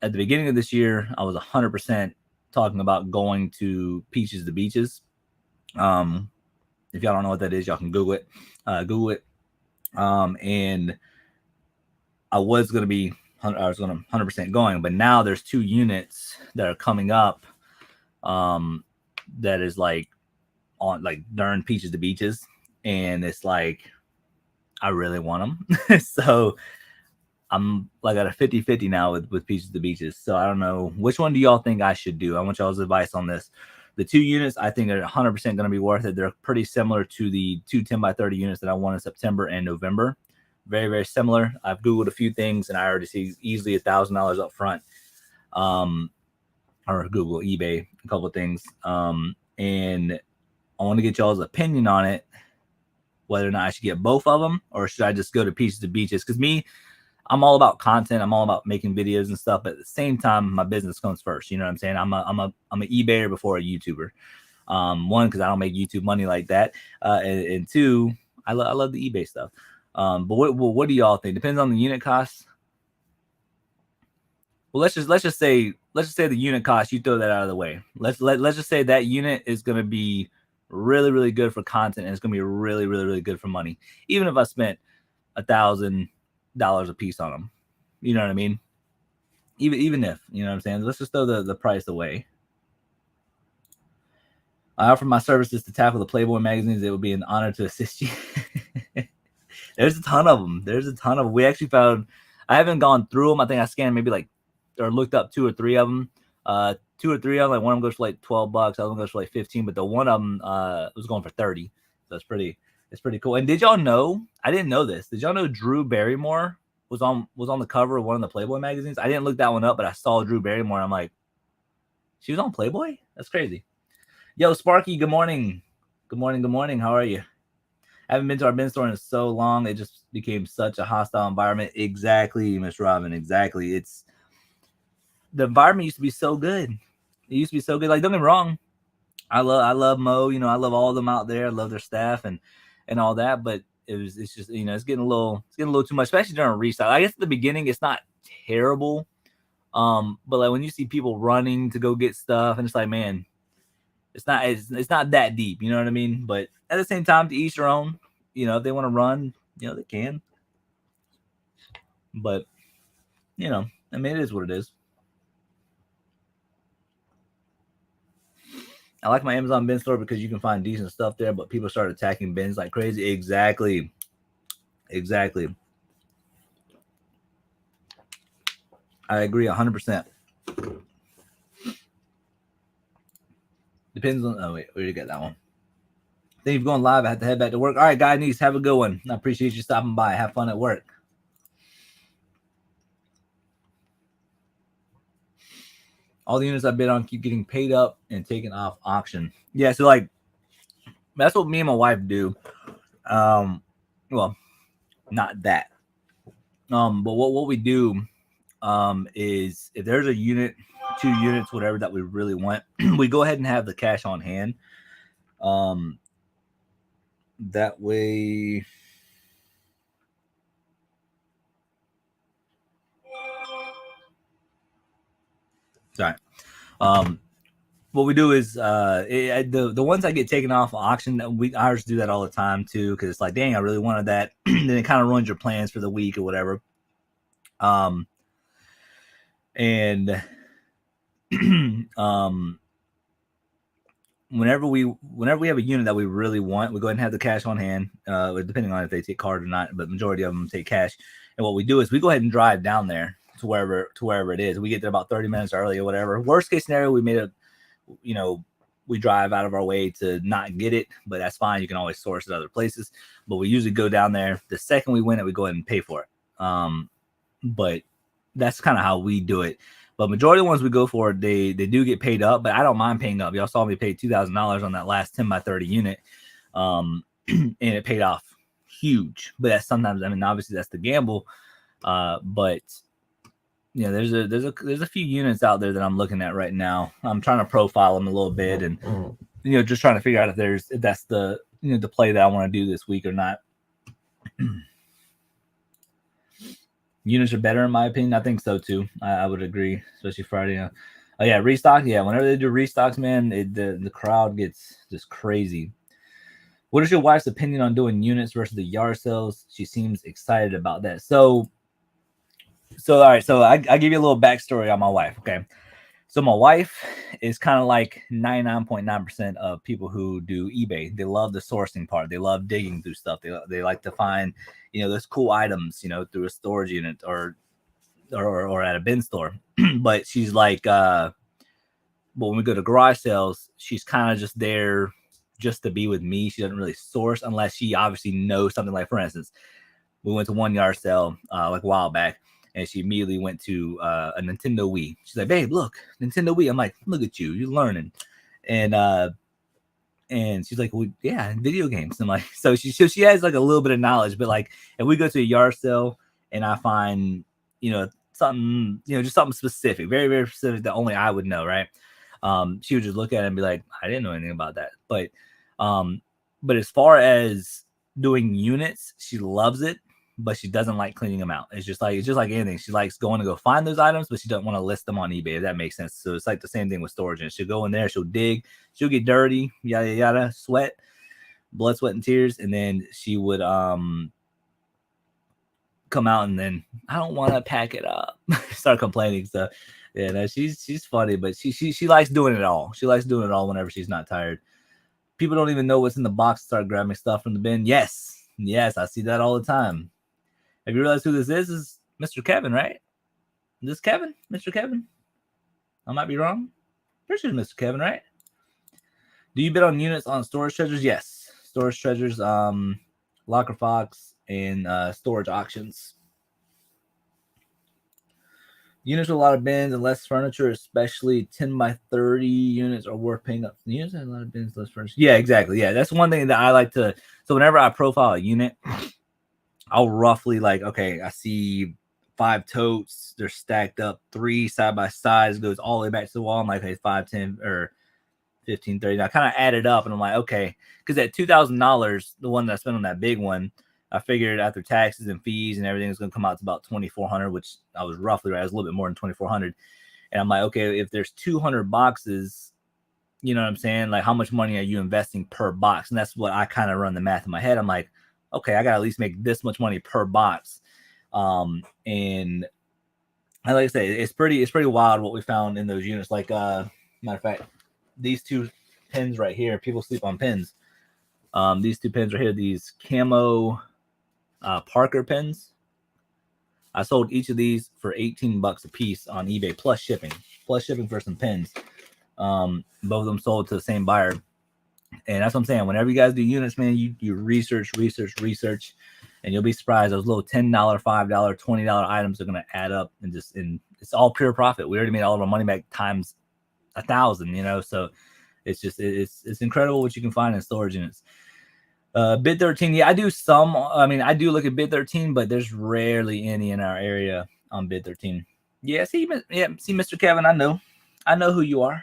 the beginning of this year, I was 100% talking about going to Peaches to Beaches. If y'all don't know what that is, y'all can Google it. And I was going to 100% going, but now there's 2 units that are coming up. That is like on like darn Peaches to Beaches, and it's like I really want them. So I'm like at a 50-50 now with Peaches to Beaches. So I don't know, which one do y'all think I should do? I want y'all's advice on this. The 2 units, I think, are 100% going to be worth it. They're pretty similar to the 2 10x30 units that I won in September and November. Very, very similar. I've Googled a few things, and I already see easily $1,000 up front. Or Google, eBay, a couple of things. And I want to get y'all's opinion on it, whether or not I should get both of them, or should I just go to Peaches to Beaches? Because I'm all about content. I'm all about making videos and stuff. But at the same time, my business comes first. You know what I'm saying? I'm an eBayer before a YouTuber. One, because I don't make YouTube money like that, and two, I love the eBay stuff. But what do y'all think? Depends on the unit cost. Well, let's just say the unit cost. You throw that out of the way. Let's just say that unit is going to be really, really good for content, and it's going to be really, really, really good for money. Even if I spent $1,000 a piece on them, you know what I mean? Even if, you know what I'm saying? Let's just throw the price away. I offer my services to tackle the Playboy magazines. It would be an honor to assist you. There's a ton of them. We actually found, I haven't gone through them. I think I scanned maybe like, or looked up 2 or 3 of them. 2 or 3 of them, like one of them goes for like $12, the other one goes for like 15, but the one of them was going for 30. So it's pretty cool. And did y'all know, I didn't know this. Did y'all know Drew Barrymore was on the cover of one of the Playboy magazines? I didn't look that one up, but I saw Drew Barrymore. And I'm like, she was on Playboy? That's crazy. Yo, Sparky, good morning. Good morning. How are you? I haven't been to our bin store in so long. It just became such a hostile environment. Exactly, Miss Robin. Exactly. It's the environment used to be so good. It used to be so good. Like, don't get me wrong. I love Mo. You know, I love all of them out there. I love their staff and all that. But it's just, you know, it's getting a little too much, especially during restock. I guess at the beginning it's not terrible. But like when you see people running to go get stuff, and it's like, man, it's not that deep, you know what I mean? But at the same time, to each their own. You know, if they want to run, you know, they can. But, you know, I mean, it is what it is. I like my Amazon bin store because you can find decent stuff there, but people start attacking bins like crazy. Exactly. I agree 100%. Depends on, oh wait, where did you get that one? Thank you for going live. I have to head back to work. All right, guy niece, have a good one. I appreciate you stopping by. Have fun at work. All the units I bid on keep getting paid up and taken off auction. Yeah, so like that's what me and my wife do. Well, not that. But what we do is if there's a unit, 2 units, whatever that we really want, we go ahead and have the cash on hand. That way. Sorry. What we do is the ones that get taken off auction, ours do that all the time too, because it's like, dang, I really wanted that. Then it kind of ruins your plans for the week or whatever. And whenever we have a unit that we really want, we go ahead and have the cash on hand, depending on if they take card or not, but majority of them take cash. And what we do is we go ahead and drive down there to wherever it is. We get there about 30 minutes early or whatever. Worst case scenario, we drive out of our way to not get it, but that's fine. You can always source it other places. But we usually go down there. The second we win it, we go ahead and pay for it. But that's kind of how we do it. But majority of the ones we go for, they do get paid up, but I don't mind paying up. Y'all saw me pay $2,000 on that last 10 by 30 unit. And it paid off huge. But that's sometimes, I mean, obviously that's the gamble. But yeah, there's a few units out there that I'm looking at right now. I'm trying to profile them a little bit, and just trying to figure out if that's the the play that I want to do this week or not. Units are better in my opinion. I think so too. I would agree, especially Friday. Oh yeah, restock. Yeah, whenever they do restocks, man, the crowd gets just crazy. What is your wife's opinion on doing units versus the yard sales? She seems excited about that. So all right. So I give you a little backstory on my wife. Okay. So my wife is kind of like 99.9% of people who do eBay. They love the sourcing part. They love digging through stuff. They like to find, those cool items, through a storage unit or at a bin store. But she's like, but when we go to garage sales, she's kind of just there just to be with me. She doesn't really source unless she obviously knows something. Like, for instance, we went to one yard sale like a while back. And she immediately went to a Nintendo Wii. She's like, babe, look, Nintendo Wii. I'm like, look at you. You're learning. And she's like, well, yeah, video games. I'm like, so she has like a little bit of knowledge. But like, if we go to a yard sale and I find, something, just something specific, very, very specific that only I would know, right? She would just look at it and be like, I didn't know anything about that. But as far as doing units, she loves it, but she doesn't like cleaning them out. It's just like anything. She likes going to go find those items, but she doesn't want to list them on eBay, if that makes sense. So it's like the same thing with storage. And she'll go in there, she'll dig, she'll get dirty, yada yada, sweat, blood, sweat, and tears, and then she would come out and then I don't want to pack it up, start complaining. So yeah, no, she's funny, but she likes doing it all. She likes doing it all whenever she's not tired. People don't even know what's in the box, start grabbing stuff from the bin. Yes, I see that all the time. Have you realized who this is? This is Mr. Kevin, right? Is this Kevin? Mr. Kevin? I might be wrong. Pretty sure it's Mr. Kevin, right? Do you bid on units on Storage Treasures? Yes. Storage Treasures, Locker Fox, and storage auctions. Units with a lot of bins and less furniture, especially 10 by 30 units, are worth paying up. Units have a lot of bins, less furniture. Yeah, exactly. Yeah, that's one thing that I like to. So whenever I profile a unit, I'll roughly okay, I see 5 totes. They're stacked up 3 side by sides, goes all the way back to the wall. I'm like, okay, 5, 10, or 15, 30. I kind of add it up, and I'm like, okay, because at $2,000, the one that I spent on that big one, I figured after taxes and fees and everything, it's going to come out to about $2,400, which I was roughly right. I was a little bit more than $2,400. And I'm like, okay, if there's 200 boxes, you know what I'm saying? Like, how much money are you investing per box? And that's what I kind of run the math in my head. I'm like, okay, I got to at least make this much money per box. And like I say, it's pretty wild what we found in those units. Like, matter of fact, these 2 pins right here, people sleep on pins. These 2 pins right here, these camo Parker pins. I sold each of these for $18 a piece on eBay, plus shipping for some pins. Both of them sold to the same buyer. And that's what I'm saying. Whenever you guys do units, man, you research, and you'll be surprised. Those little $10, $5, $20 items are going to add up, and it's all pure profit. We already made all of our money back times 1,000, so it's just, it's incredible what you can find in storage units. Bid 13, yeah, I do some. I mean, I do look at Bid 13, but there's rarely any in our area on Bid 13. Yeah, see, Mr. Kevin, I know who you are.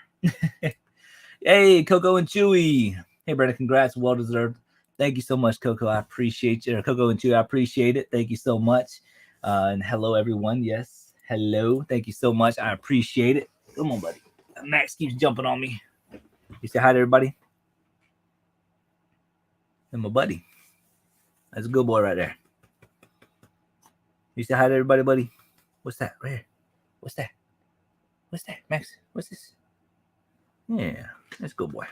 Hey, Coco and Chewy. Hey, Brandon, congrats, well deserved. Thank you so much, Coco. I appreciate you. Coco and Chewy, I appreciate it. Thank you so much. And hello, everyone. Yes, hello. Thank you so much. I appreciate it. Come on, buddy. Max keeps jumping on me. You say hi to everybody. And my buddy. That's a good boy right there. You say hi to everybody, buddy. What's that? Right here. What's that? Max? What's this? Yeah, that's a good boy.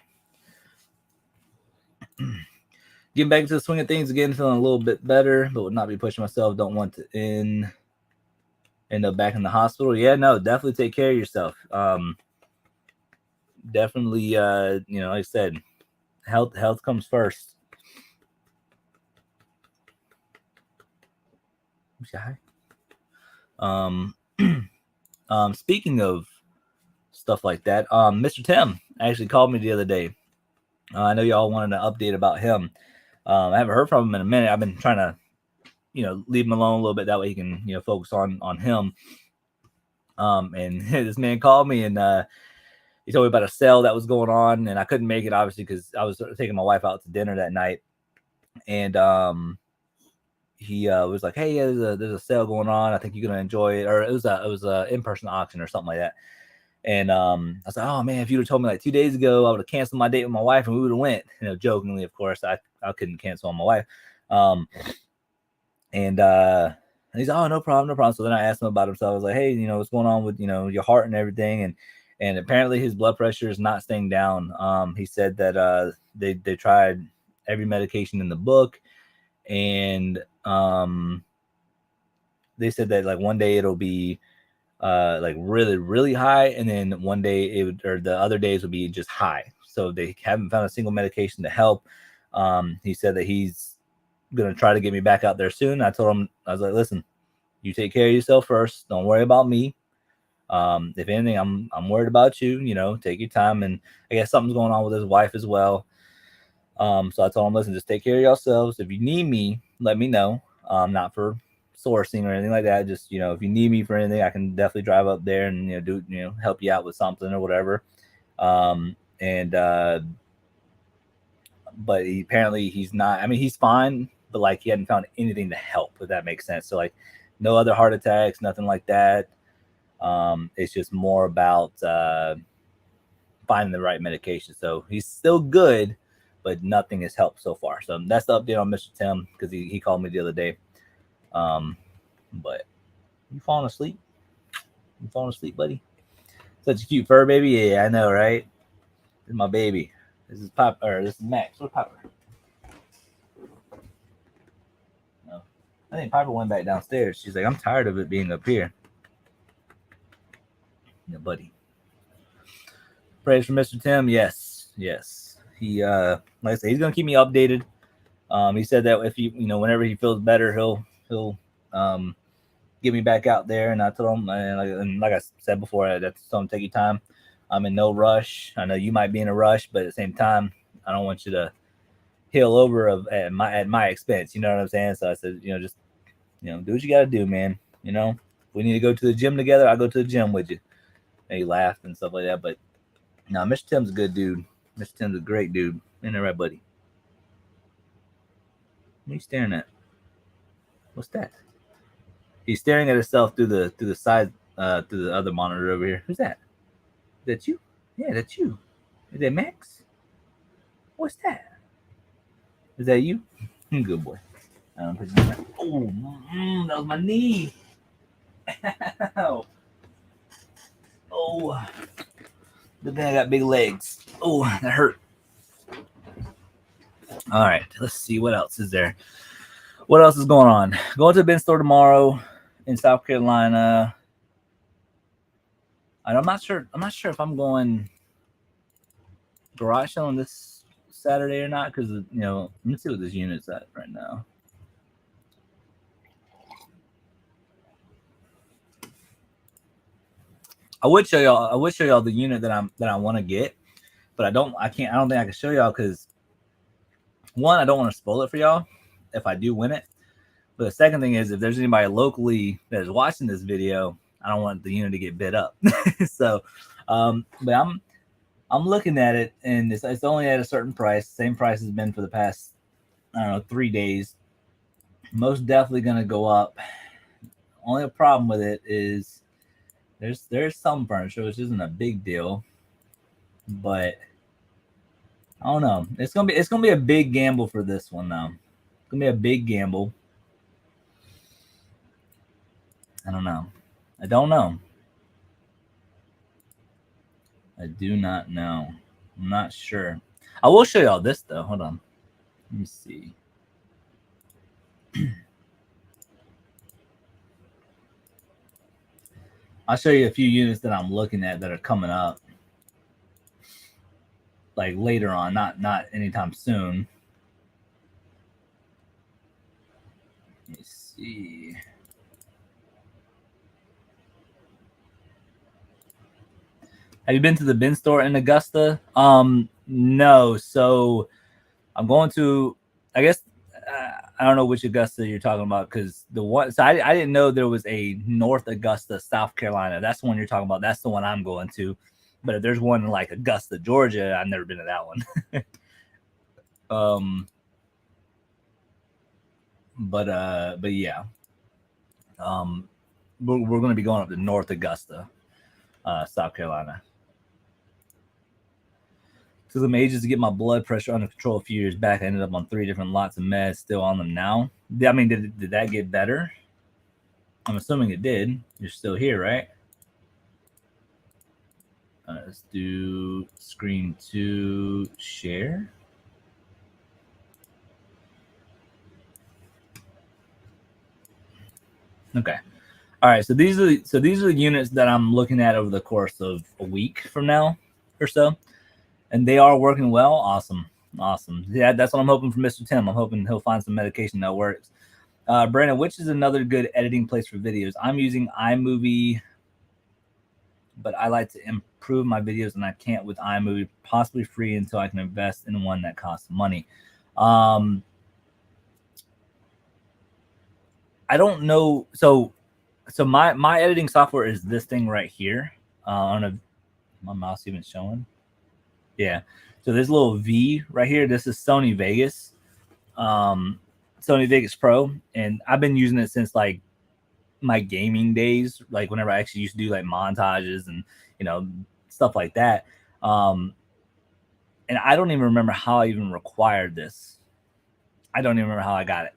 Getting back into the swing of things again, feeling a little bit better, but would not be pushing myself. Don't want to end up back in the hospital. Yeah, no, definitely take care of yourself. Definitely, like I said, health comes first. Speaking of stuff like that, Mr. Tim actually called me the other day. I know y'all wanted an update about him. I haven't heard from him in a minute. I've been trying to, leave him alone a little bit. That way he can, focus on him. And this man called me and he told me about a sale that was going on, and I couldn't make it obviously because I was taking my wife out to dinner that night. And he was like, "Hey, there's a sale going on. I think you're gonna enjoy it." Or it was a in-person auction or something like that. And I was like, "Oh man, if you'd have told me like 2 days ago, I would have canceled my date with my wife and we would have went." Jokingly, of course, I couldn't cancel on my wife. And he's, "Oh, no problem." So then I asked him about himself. I was like, "Hey, what's going on with your heart and everything?" And apparently his blood pressure is not staying down. He said that they tried every medication in the book, and they said that like one day it'll be like really, really high, and then one day the other days would be just high. So they haven't found a single medication to help. He said that he's gonna try to get me back out there soon. I told him, I was like, "Listen, you take care of yourself first. Don't worry about me. If anything, I'm worried about you. Take your time." And I guess something's going on with his wife as well. So I told him, "Listen, just take care of yourselves. If you need me, let me know. Not for sourcing or anything like that. Just, if you need me for anything, I can definitely drive up there and, help you out with something or whatever. But apparently he's not, I mean, he's fine, but like he hadn't found anything to help, if that makes sense. So like no other heart attacks, nothing like that. It's just more about finding the right medication. So he's still good, but nothing has helped so far. So that's the update on Mr. Tim, because he called me the other day. But you falling asleep? You falling asleep, buddy? Such a cute fur baby. Yeah, I know, right? This is my baby. This is this is Max. Where's Piper? No, I think Piper went back downstairs. She's like, I'm tired of it being up here. Yeah, buddy. Praise for Mr. Tim. Yes. He, like I said, he's gonna keep me updated. He said that if whenever he feels better, he'll get me back out there. And I told him, and like I said before, I told him, take your time. I'm in no rush. I know you might be in a rush, but at the same time, I don't want you to heal over at my expense. You know what I'm saying? So I said, just do what you got to do, man. If we need to go to the gym together, I'll go to the gym with you. And he laughed and stuff like that. But no, Mr. Tim's a good dude. Mr. Tim's a great dude. Ain't that right, buddy? What are you staring at? What's that? He's staring at himself through the side, through the other monitor over here. Who's that? Is that you? Yeah, that's you. Is that Max? What's that? Is that you? Good boy. Oh, that was my knee. Oh, the thing I got big legs. Oh, that hurt. All right, let's see what else is there. What else is going on? Going to the bin store tomorrow in South Carolina. I'm not sure if I'm going garage selling this Saturday or not, because let me see what this unit's at right now. I would show y'all the unit that I want to get, but I don't think I can show y'all because one, I don't want to spoil it for y'all if I do win it. But the second thing is, if there's anybody locally that is watching this video, I don't want the unit to get bid up. So, but I'm looking at it, and it's only at a certain price. Same price has been for the past, 3 days. Most definitely going to go up. Only problem with it is there's some furniture, which isn't a big deal, but I don't know. It's gonna be a big gamble for this one though. It's gonna be a big gamble. I don't know. I don't know. I do not know. I'm not sure. I will show y'all this though. Hold on. Let me see. I'll show you a few units that I'm looking at that are coming up, like later on, not anytime soon. Let me see. Have you been to the bin store in Augusta? No. So I'm going to, I guess, I don't know which Augusta you're talking about, because the one, so I didn't know there was a North Augusta, South Carolina. That's the one you're talking about. That's the one I'm going to. But if there's one in like Augusta, Georgia, I've never been to that one. But yeah. We're going to be going up to North Augusta, South Carolina. Took some ages to get my blood pressure under control a few years back. I ended up on 3 different lots of meds, still on them now. I mean, did that get better? I'm assuming it did. You're still here, right? Let's do screen 2 share. Okay. All right. So these are the units that I'm looking at over the course of a week from now or so. And they are working well. Awesome. Yeah, that's what I'm hoping for Mr. Tim. I'm hoping he'll find some medication that works. Brandon, which is another good editing place for videos? I'm using iMovie, but I like to improve my videos, and I can't with iMovie, possibly free until I can invest in one that costs money. I I don't know. So my editing software is this thing right here. I don't know if my mouse even showing. Yeah. So this little V right here, this is Sony Vegas. Sony Vegas Pro, and I've been using it since like my gaming days, like whenever I actually used to do like montages and stuff like that. And I don't even remember how I even required this. I don't even remember how I got it.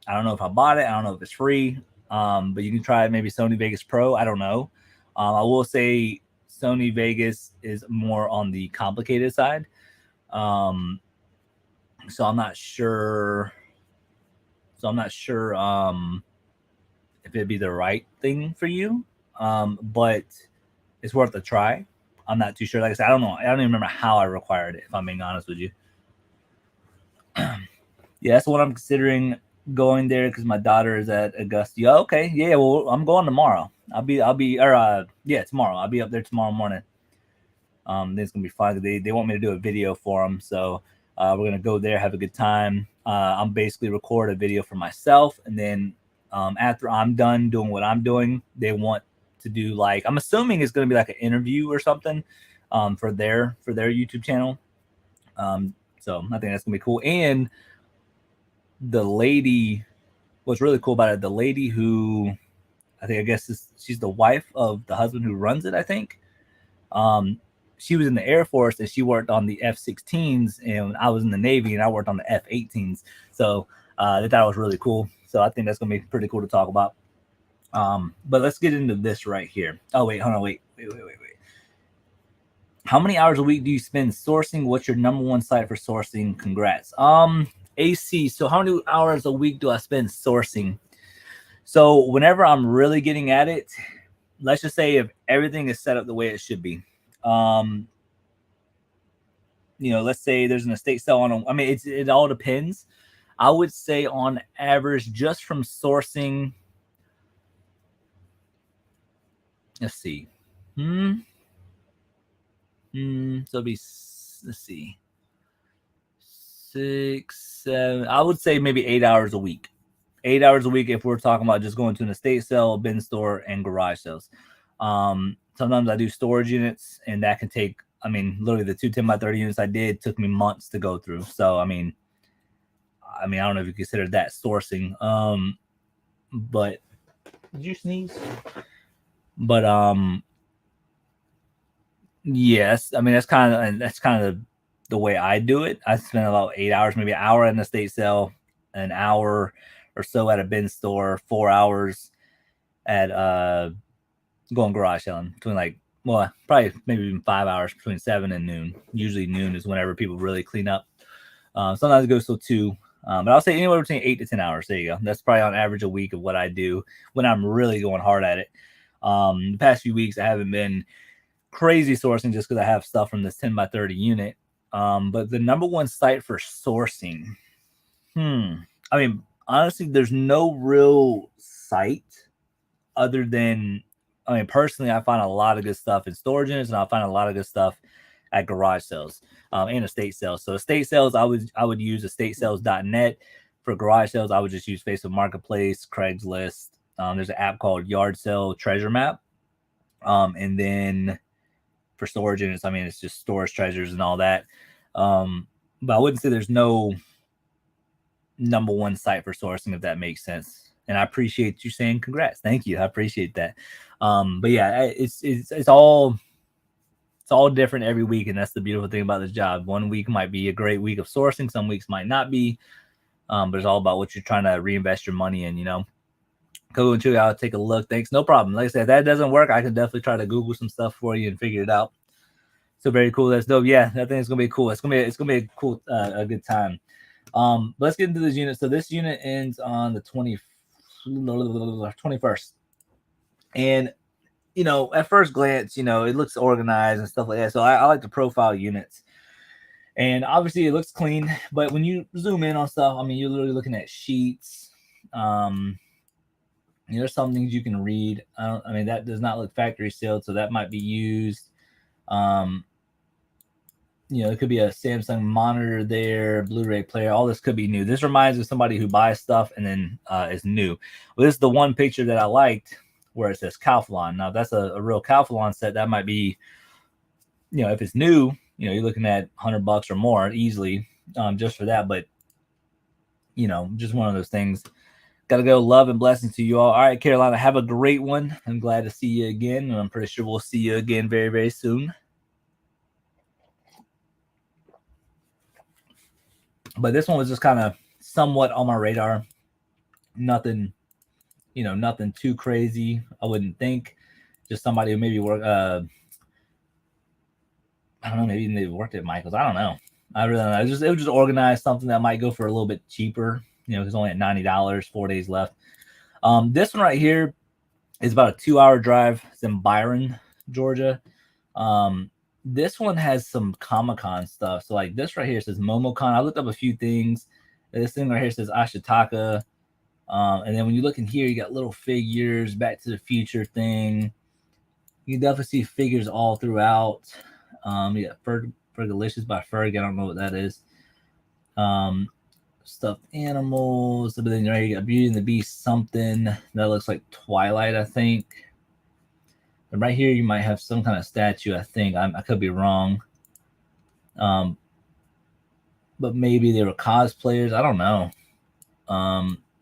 I don't know if I bought it. I don't know if it's free. But you can try maybe Sony Vegas Pro. I don't know. I will say Sony Vegas is more on the complicated side. So I'm not sure. If it'd be the right thing for you. But it's worth a try. I'm not too sure. Like I said, I don't know. I don't even remember how I required it, if I'm being honest with you. Yeah, that's what I'm considering, going there because my daughter is at Augusta. Yeah, okay. Yeah, well, I'm going tomorrow. Tomorrow. I'll be up there tomorrow morning. It's gonna be fun. They want me to do a video for them, so we're gonna go there, have a good time. I'm basically record a video for myself, and then after I'm done doing what I'm doing, they want to do, like, I'm assuming it's gonna be like an interview or something for their YouTube channel. So I think that's gonna be cool. And the lady, what's really cool about it, the lady who I guess she's the wife of the husband who runs it, I think. She was in the Air Force and she worked on the F-16s, and I was in the Navy and I worked on the F-18s. So they thought it was really cool. So I think that's gonna be pretty cool to talk about. But let's get into this right here. Oh wait, hold on, wait. How many hours a week do you spend sourcing? What's your number one site for sourcing? Congrats. AC. So how many hours a week do I spend sourcing? So whenever I'm really getting at it, let's just say if everything is set up the way it should be. Let's say there's an estate sale on it all depends. I would say on average, just from sourcing, let's see. So it'll be, let's see, 6, 7, I would say maybe 8 hours a week. 8 hours a week if we're talking about just going to an estate sale, bin store, and garage sales. Sometimes I do storage units, and that can take, literally the 2 10x30 units I did took me months to go through. So, I don't know if you consider that sourcing. But did you sneeze? But yes, that's kind of the way I do it. I spend about 8 hours, maybe an hour in the estate sale, an hour or so at a bin store, 4 hours at going garage selling, between probably maybe even 5 hours between 7 and noon. Usually noon is whenever people really clean up. Sometimes it goes till 2. But I'll say anywhere between 8 to 10 hours. There you go. That's probably on average a week of what I do when I'm really going hard at it. The past few weeks I haven't been crazy sourcing just because I have stuff from this 10x30 unit. But the number one site for sourcing, honestly, there's no real site other than, personally, I find a lot of good stuff in storage units, and I find a lot of good stuff at garage sales and estate sales. So estate sales, I would use estatesales.net. For garage sales, I would just use Facebook Marketplace, Craigslist. There's an app called Yard Sale Treasure Map. And then for storage units, it's just storage treasures and all that. But I wouldn't say there's no number one site for sourcing, if that makes sense. And I appreciate you saying congrats. Thank you. I appreciate that. But yeah, it's all different every week, and that's the beautiful thing about this job. One week might be a great week of sourcing, some weeks might not be. But it's all about what you're trying to reinvest your money in, Go and I'll take a look. Thanks. No problem. Like I said, if that doesn't work, I can definitely try to Google some stuff for you and figure it out. So very cool. That's dope. Yeah, I think it's gonna be cool. It's gonna be a cool, a good time. Let's get into this unit. So this unit ends on the 21st. And at first glance, it looks organized and stuff like that. So I like to profile units. And obviously it looks clean, but when you zoom in on stuff, you're literally looking at sheets. There's some things you can read. That does not look factory sealed, so that might be used. you know, it could be a Samsung monitor there, Blu-ray player. All this could be new. This reminds me of somebody who buys stuff and then is new. Well, this is the one picture that I liked where it says Kaufland. Now, if that's a real Kaufland set, that might be, you know, if it's new, you know, you're looking at $100 or more easily just for that. But, you know, just one of those things. Got to go. Love and blessings to you all. All right, Carolina, have a great one. I'm glad to see you again. And I'm pretty sure we'll see you again very, very soon. But this one was just kind of somewhat on my radar. Nothing, you know, nothing too crazy, I wouldn't think. Just somebody who maybe work, I don't know, maybe they worked at Michael's. I don't know. I really don't know. It was just organized, something that might go for a little bit cheaper. You know, it's only at $90, 4 days left. This one right here is about a 2-hour drive. It's in Byron, Georgia. This one has some Comic-Con stuff. So like this right here says MomoCon. I looked up a few things. This thing right here says Ashitaka. And then when you look in here, you got little figures, Back to the Future thing. You can definitely see figures all throughout. You got Fergalicious by Ferg. I don't know what that is. Stuffed animals. But then right, you got Beauty and the Beast something. That looks like Twilight, I think. And right here, you might have some kind of statue, I think. I could be wrong. But maybe they were cosplayers. I don't know.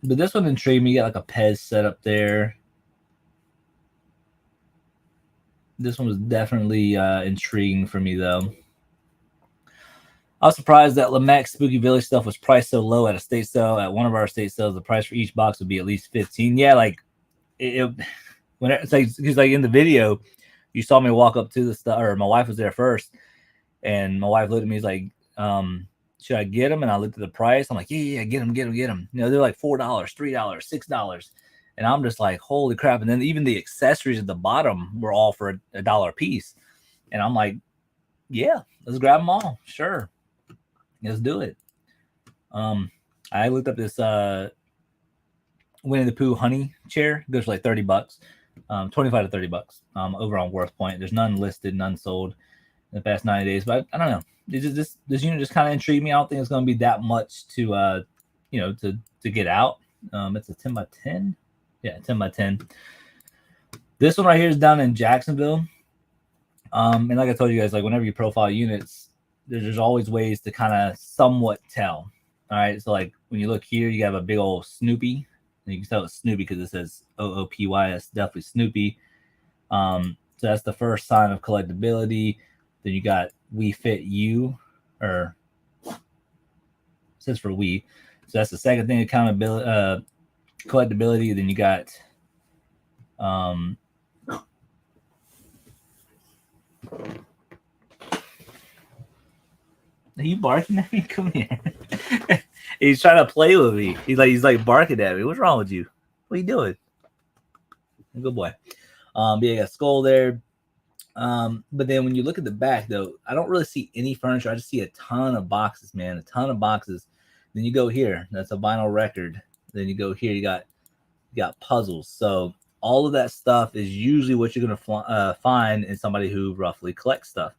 But this one intrigued me. You got like a Pez set up there. This one was definitely intriguing for me, though. I was surprised that Lemax Spooky Village stuff was priced so low at a state sale. At one of our state sales, the price for each box would be at least $15. Yeah, like when it's like, because like in the video, you saw me walk up to the stuff, or my wife was there first, and my wife looked at me, he's like, should I get them? And I looked at the price. I'm like, yeah, get them. You know, they're like $4, $3, $6. And I'm just like, holy crap. And then even the accessories at the bottom were all for $1 a piece. And I'm like, yeah, let's grab them all. Sure. Let's do it. I looked up this Winnie the Pooh honey chair. It goes for like $30, $25 to $30 over on Worth Point. There's none listed, none sold in the past 90 days. But I don't know. This unit just kind of intrigued me. I don't think it's going to be that much to, you know, to get out. It's a 10 by 10. Yeah, 10 by 10. This one right here is down in Jacksonville. And like I told you guys, like whenever you profile units, there's always ways to kind of somewhat tell. All right. So like when you look here, you have a big old Snoopy. And you can tell it's Snoopy because it says OOPY. It's definitely Snoopy. So that's the first sign of collectability. Then you got We Fit You, or it says for We. So that's the second thing, accountability, collectability. Then you got are you barking at me? Come here. He's trying to play with me. He's like barking at me. What's wrong with you? What are you doing? Good boy. Yeah, you got skull there. But then when you look at the back, though, I don't really see any furniture. I just see a ton of boxes, man. A ton of boxes. Then you go here. That's a vinyl record. Then you go here. You got puzzles. So all of that stuff is usually what you're gonna find in somebody who roughly collects stuff.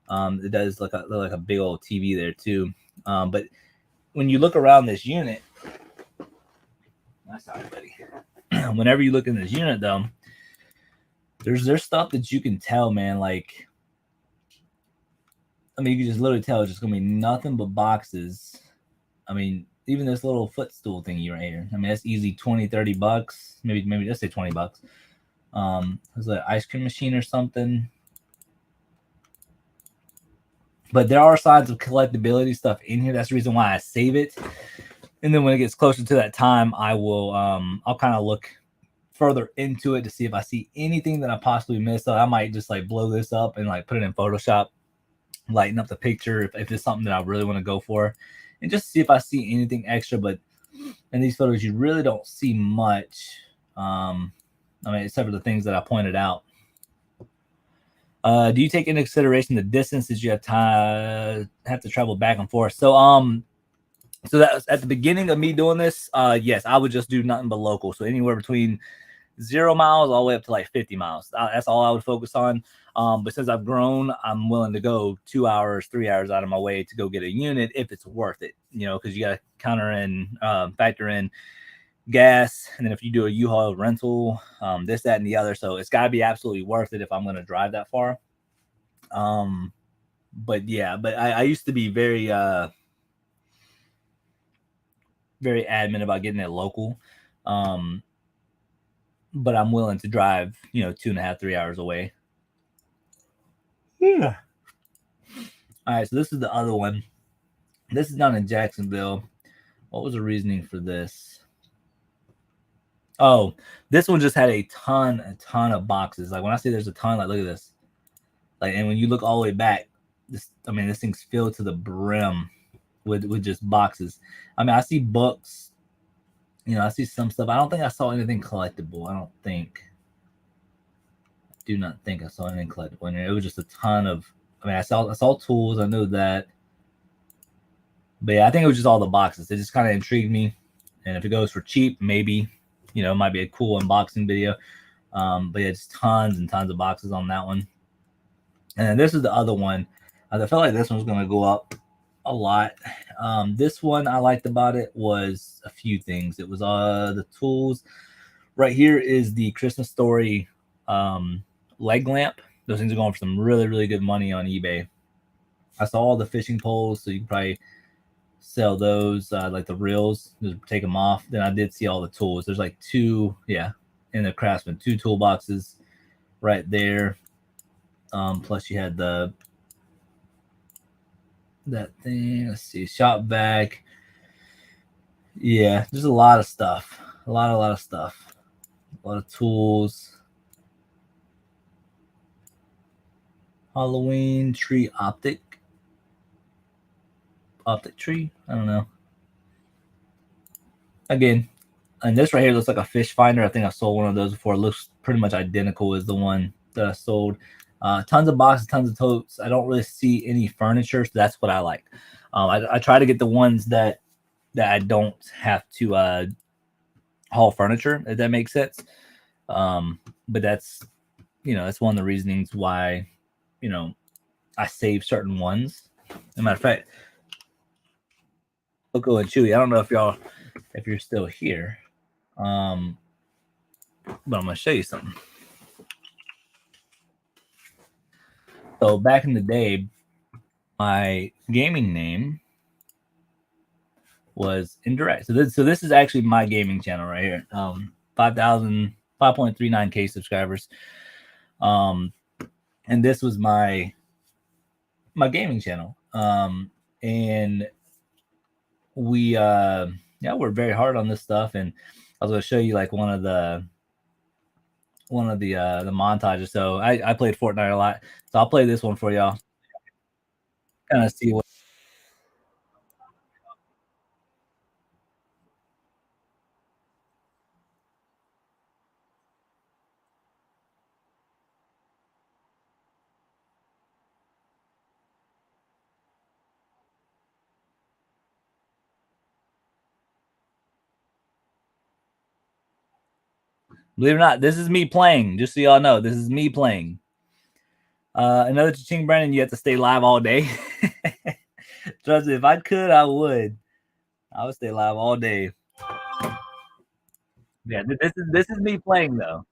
It does look like a big old TV there too. But when you look around this unit, sorry, buddy. Whenever you look in this unit, though, there's stuff that you can tell, man. Like, I mean, you can just literally tell it's just gonna be nothing but boxes. I mean, even this little footstool thingy right here. I mean, that's easy $20-$30. Maybe just say $20. It's like an ice cream machine or something. But there are signs of collectability stuff in here. That's the reason why I save it. And then when it gets closer to that time, I will I'll kind of look further into it to see if I see anything that I possibly missed. So I might just like blow this up and like put it in Photoshop, lighten up the picture if it's something that I really want to go for, and just see if I see anything extra. But in these photos, you really don't see much. I mean, except for the things that I pointed out. Do you take into consideration the distance that you have to travel back and forth? So that was at the beginning of me doing this. Yes, I would just do nothing but local. So anywhere between 0 miles all the way up to like 50 miles. That's all I would focus on. But since I've grown, I'm willing to go 2 hours, 3 hours out of my way to go get a unit if it's worth it, because you got to factor in gas. And then if you do a U-Haul rental, this, that, and the other. So it's got to be absolutely worth it if I'm going to drive that far. But yeah, but I used to be very, very adamant about getting it local. But I'm willing to drive, 2.5, 3 hours away. Yeah. All right. So this is the other one. This is down in Jacksonville. What was the reasoning for this? Oh, this one just had a ton of boxes. Like when I say there's a ton, like look at this. Like, and when you look all the way back, this thing's filled to the brim with just boxes. I mean, I see books, I see some stuff. I don't think I saw anything collectible. I do not think I saw anything collectible in there. It was just a ton of. I mean, I saw tools. I know that, but yeah, I think it was just all the boxes. It just kind of intrigued me, and if it goes for cheap, maybe, it might be a cool unboxing video. But yeah, just tons and tons of boxes on that one. And this is the other one. I felt like this one's going to go up a lot. This one I liked about it was a few things. It was the tools. Right here is the Christmas Story leg lamp. Those things are going for some really, really good money on eBay. I saw all the fishing poles, so you can probably sell those, like the reels, just take them off. Then I did see all the tools. There's like 2, in the Craftsman, 2 toolboxes right there. Plus you had that thing. Let's see, shop vac. Yeah, there's a lot of stuff. A lot of stuff. A lot of tools. Halloween tree optic tree. I don't know. Again, and this right here looks like a fish finder. I think I sold one of those before. It looks pretty much identical as the one that I sold. Tons of boxes, tons of totes. I don't really see any furniture, so that's what I like. I try to get the ones that I don't have to haul furniture, if that makes sense. But that's that's one of the reasonings why I save certain ones. As a matter of fact, Coco and Chewy, I don't know if you're still here, but I'm gonna show you something. So back in the day, my gaming name was Indirect. So this is actually my gaming channel right here. 5.39K subscribers. And this was my gaming channel. And we we're very hard on this stuff, and I was going to show you like one of the montages. So I played Fortnite a lot, so I'll play this one for y'all, kind of see what. Believe it or not, this is me playing. Just so y'all know, this is me playing. Another Cha-Ching, Brandon, you have to stay live all day. Trust me, if I could, I would. I would stay live all day. Yeah, this is me playing though.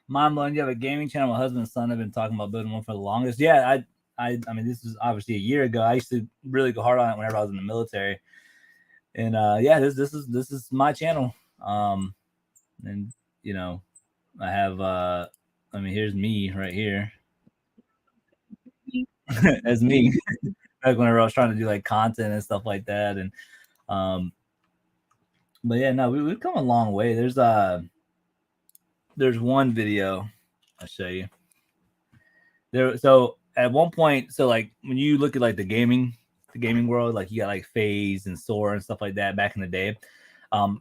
Mind blowing. You have a gaming channel. My husband and son have been talking about building one for the longest. Yeah, I mean, this was obviously a year ago. I used to really go hard on it whenever I was in the military. And yeah, this is my channel. And you know, I have I mean, here's me right here. As me. Like whenever I was trying to do like content and stuff like that. And um but yeah, no, we've come a long way. There's one video I'll show you. There so at one point, so like when you look at like the gaming world, like you got like FaZe and Sora and stuff like that back in the day.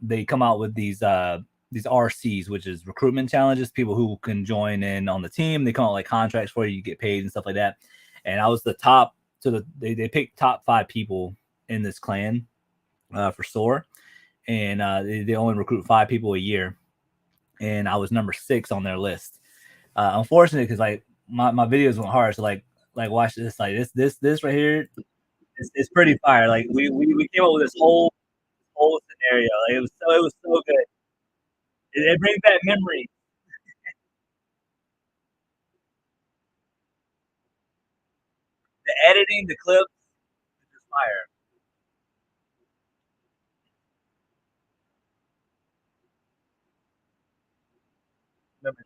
They come out with these RCs, which is recruitment challenges, people who can join in on the team. They come out like contracts for you, you get paid and stuff like that. And I was the top, so they picked top 5 people in this clan for Sora, and they only recruit 5 people a year, and I was number 6 on their list. Unfortunately, because like my videos went hard, so like watch this, like this right here, it's pretty fire. Like we came up with this whole scenario. Like it was so good. It brings back memories. The editing, the clips, it's just fire. Remember,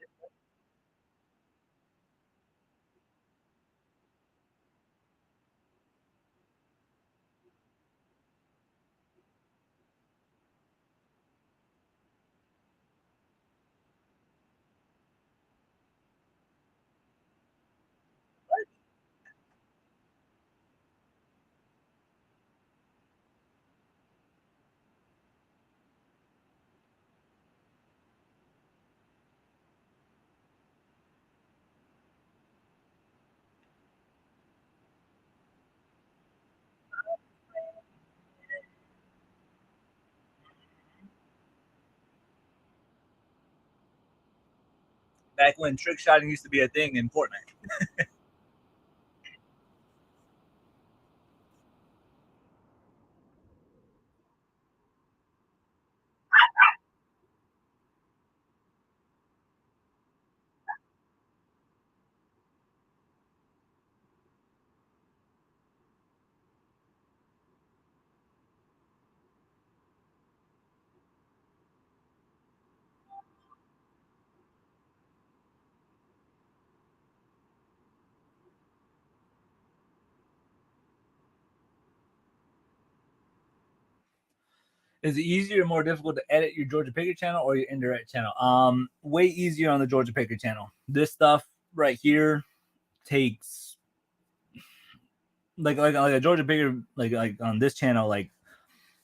back when trick shotting used to be a thing in Fortnite. Is it easier or more difficult to edit your Georgia Picker channel or your indirect channel? Way easier on the Georgia Picker channel. This stuff right here takes like a Georgia Picker, like on this channel, like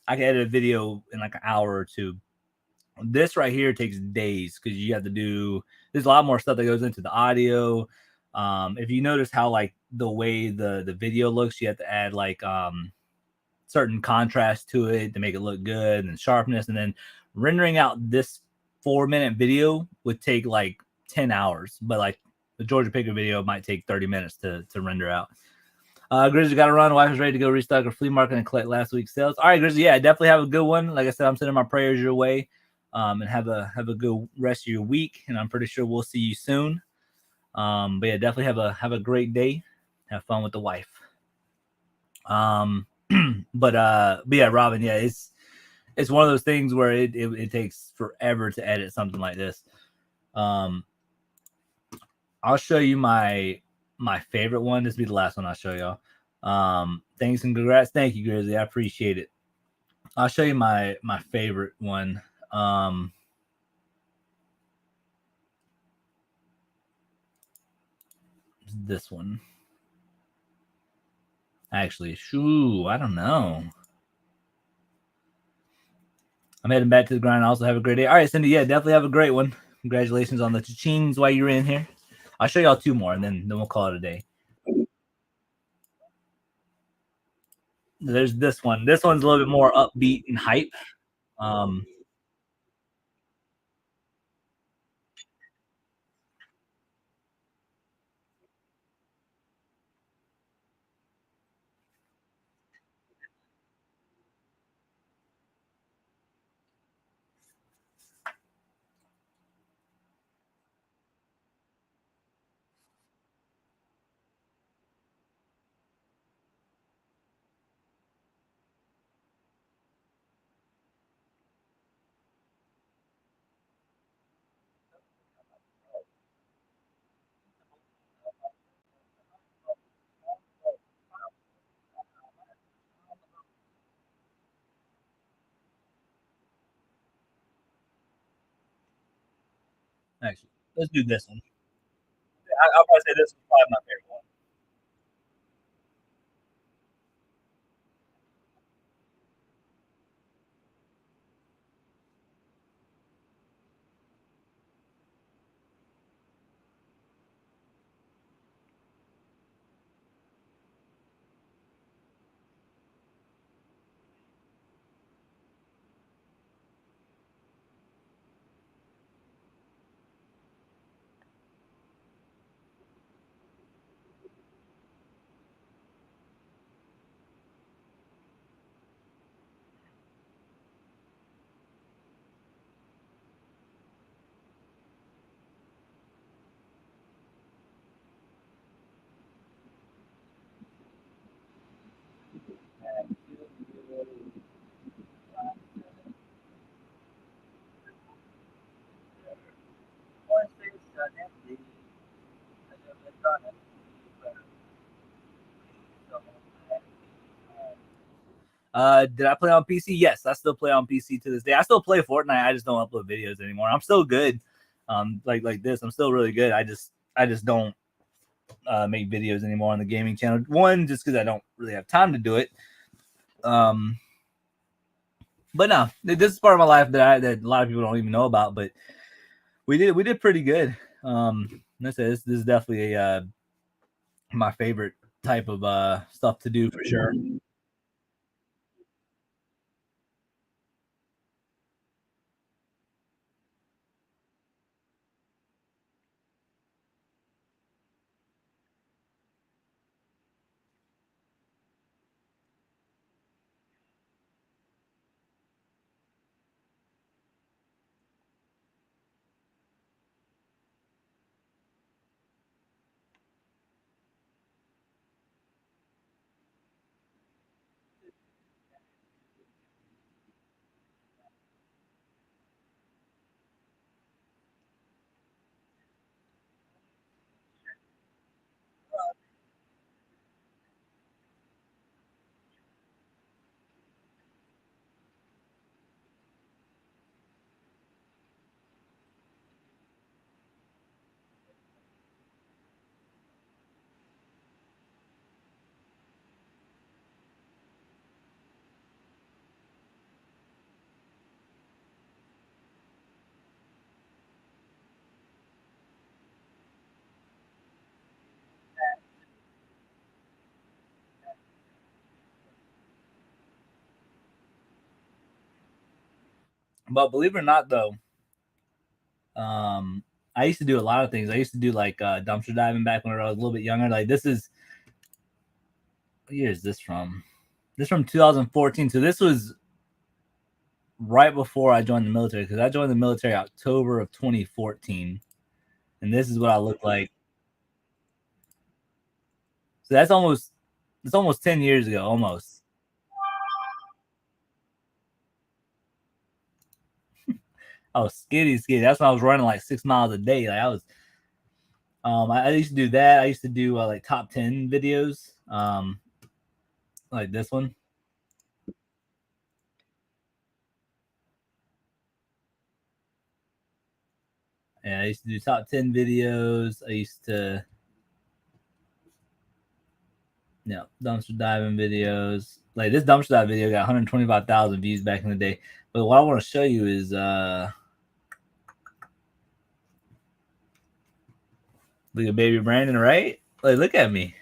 I can edit a video in like an hour or two. This right here takes days because you have to do. There's a lot more stuff that goes into the audio. If you notice how like the way the video looks, you have to add like certain contrast to it to make it look good and sharpness, and then rendering out this 4-minute video would take like 10 hours, but like the Georgia Picker video might take 30 minutes to render out. Grizzly got to run. Wife is ready to go restock her flea market and collect last week's sales. All right, Grizzly. Yeah, definitely have a good one. Like I said, I'm sending my prayers your way, and have a good rest of your week. And I'm pretty sure we'll see you soon. But yeah, definitely have a great day. Have fun with the wife. But yeah, Robin. Yeah, it's one of those things where it takes forever to edit something like this. Um, I'll show you my favorite one. This will be the last one I'll show y'all. Thanks and congrats. Thank you, Grizzly. I appreciate it. I'll show you my favorite one. This one. Actually, shoo, I don't know. I'm heading back to the grind. I also have a great day. All right, Cindy. Yeah, definitely have a great one. Congratulations on the cha-chings while you're in here. I'll show y'all 2 more, and then we'll call it a day. There's this one. This one's a little bit more upbeat and hype. Um, Actually, let's do this one. I'll probably say this is probably my favorite one. Did I play on PC? Yes, I still play on PC to this day. I still play Fortnite. I just don't upload videos anymore. I'm still good. Like this, I'm still really good. I just don't make videos anymore on the gaming channel. One, just because I don't really have time to do it. But no, this is part of my life that a lot of people don't even know about. But we did pretty good. This is definitely my favorite type of stuff to do for sure. But believe it or not, though, I used to do a lot of things. I used to do like dumpster diving back when I was a little bit younger. Like this is what year is this from? This from 2014. So this was right before I joined the military because I joined the military October of 2014, and this is what I look like. So it's almost 10 years ago, almost. I was skinny, skinny. That's when I was running like 6 miles a day. Like I was, I used to do that. I used to do like top 10 videos, like this one. And I used to do top 10 videos. I used to, dumpster diving videos. Like this dumpster dive video got 125,000 views back in the day. But what I want to show you is look at baby Brandon, right? Like look at me.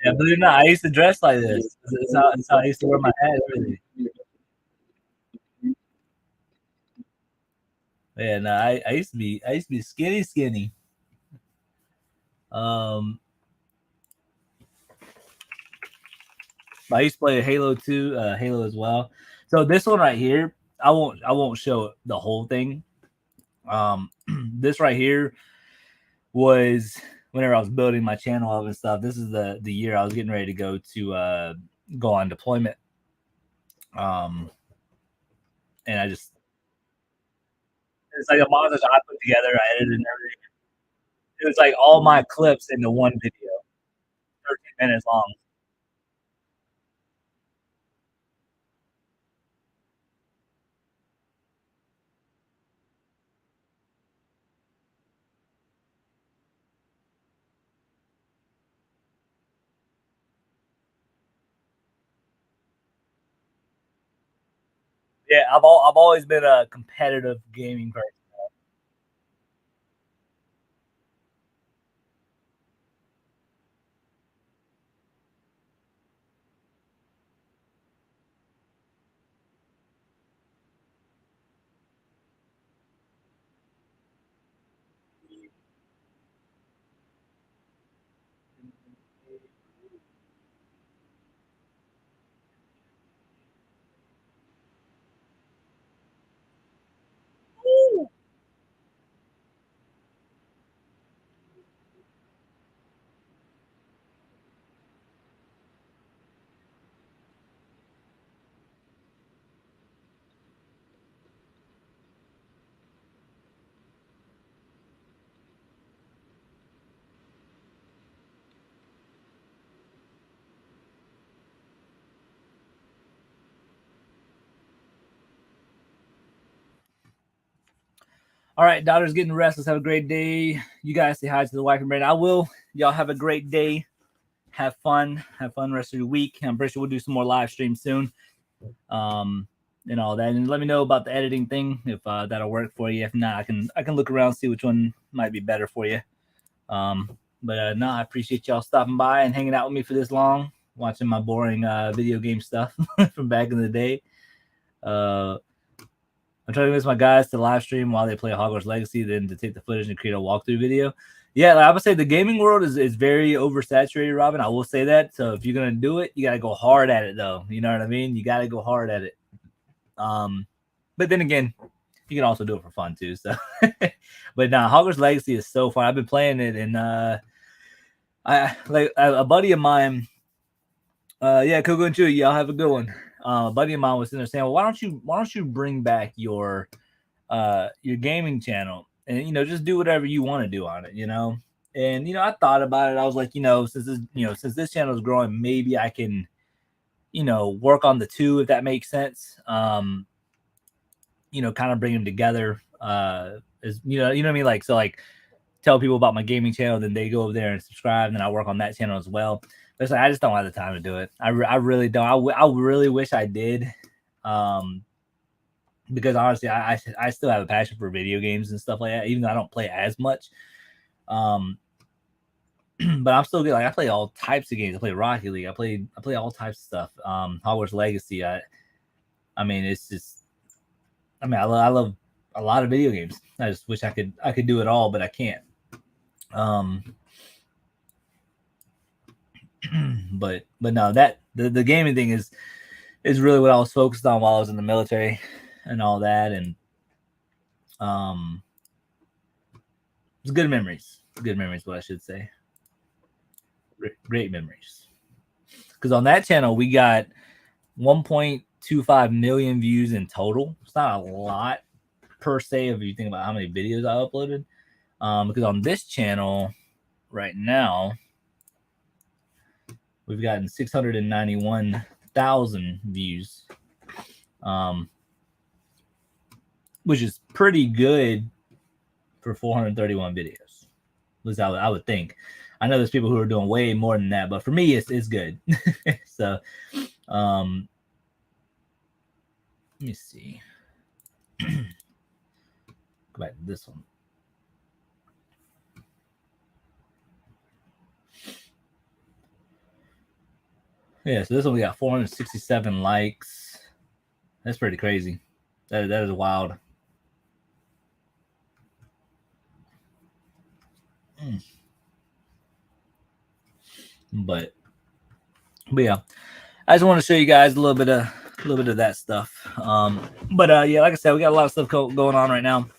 Yeah, believe it or not, I used to dress like this. It's how I used to wear my hat. Everything. Yeah, no, I used to be skinny, skinny. Um, I used to play Halo 2, Halo as well. So this one right here, I won't show the whole thing. This right here was whenever I was building my channel up and stuff. This is the year I was getting ready to go on deployment. Um, and I just it's like a montage I put together. I edited and everything. It was like all my clips into one video, 13 minutes long. Yeah, I've always been a competitive gaming person. All right, daughter's getting restless. Have a great day. You guys say hi to the wife and Brandon. I will. Y'all have a great day. Have fun. Have fun rest of your week. I'm pretty sure we'll do some more live streams soon. And all that. And let me know about the editing thing if that'll work for you. If not, I can look around, see which one might be better for you. But no, I appreciate y'all stopping by and hanging out with me for this long, watching my boring video game stuff from back in the day. I'm trying to convince my guys to live stream while they play Hogwarts Legacy, then to take the footage and create a walkthrough video. Yeah, like I would say the gaming world is very oversaturated, Robin. I will say that. So if you're gonna do it, you gotta go hard at it, though. You know what I mean? You gotta go hard at it. But then again, you can also do it for fun too. So, but now Hogwarts Legacy is so fun. I've been playing it, and I like a buddy of mine. Yeah, Coco and Chewy, y'all have a good one. A buddy of mine was in there saying, "Well, why don't you bring back your gaming channel and just do whatever you want to do on it, And I thought about it. I was like, since this channel is growing, maybe I can, work on the two if that makes sense. Kind of bring them together. As you know what I mean? Like tell people about my gaming channel, then they go over there and subscribe, and then I work on that channel as well. But I just don't have the time to do it. I really don't. I really wish I did, because honestly, I still have a passion for video games and stuff like that, even though I don't play as much. But I'm still good. Like I play all types of games. I play Rocket League. I play all types of stuff. Hogwarts Legacy. I mean, it's just. I mean, I love a lot of video games. I just wish I could do it all, but I can't. But no, that the gaming thing is really what I was focused on while I was in the military and all that, and it's good memories, what I should say. Great memories, because on that channel we got 1.25 million views in total. It's not a lot per se if you think about how many videos I uploaded, because on this channel right now we've gotten 691,000 views, which is pretty good for 431 videos. At least I would think. I know there's people who are doing way more than that, but for me, it's good. So, let me see. Go back to this one. Yeah, so this one we got 467 likes. That's pretty crazy. That is wild. But yeah, I just want to show you guys a little bit of that stuff. But yeah, like I said, we got a lot of stuff going on right now.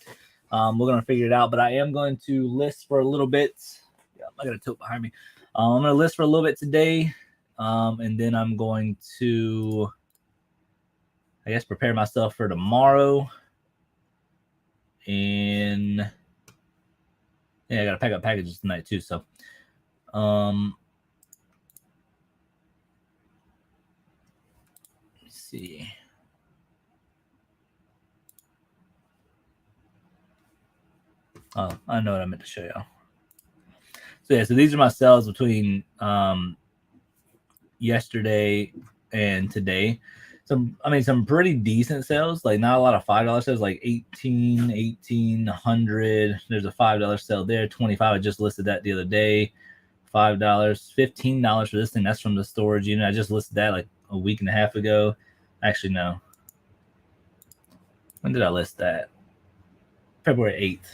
We're gonna figure it out, but I am going to list for a little bit. Yeah, I got a tote behind me. I'm gonna list for a little bit today, and then I'm going to, I guess, prepare myself for tomorrow. And Yeah, I gotta pack up packages tonight too. So, let's see. Oh, I know what I meant to show y'all. So yeah, so these are my sales between yesterday and today. Some pretty decent sales, like not a lot of $5 sales, like 100. There's a $5 sale there, 25. I just listed that the other day. $5, $15 for this thing. That's from the storage unit. I just listed that like a week and a half ago. Actually, no. When did I list that? February 8th.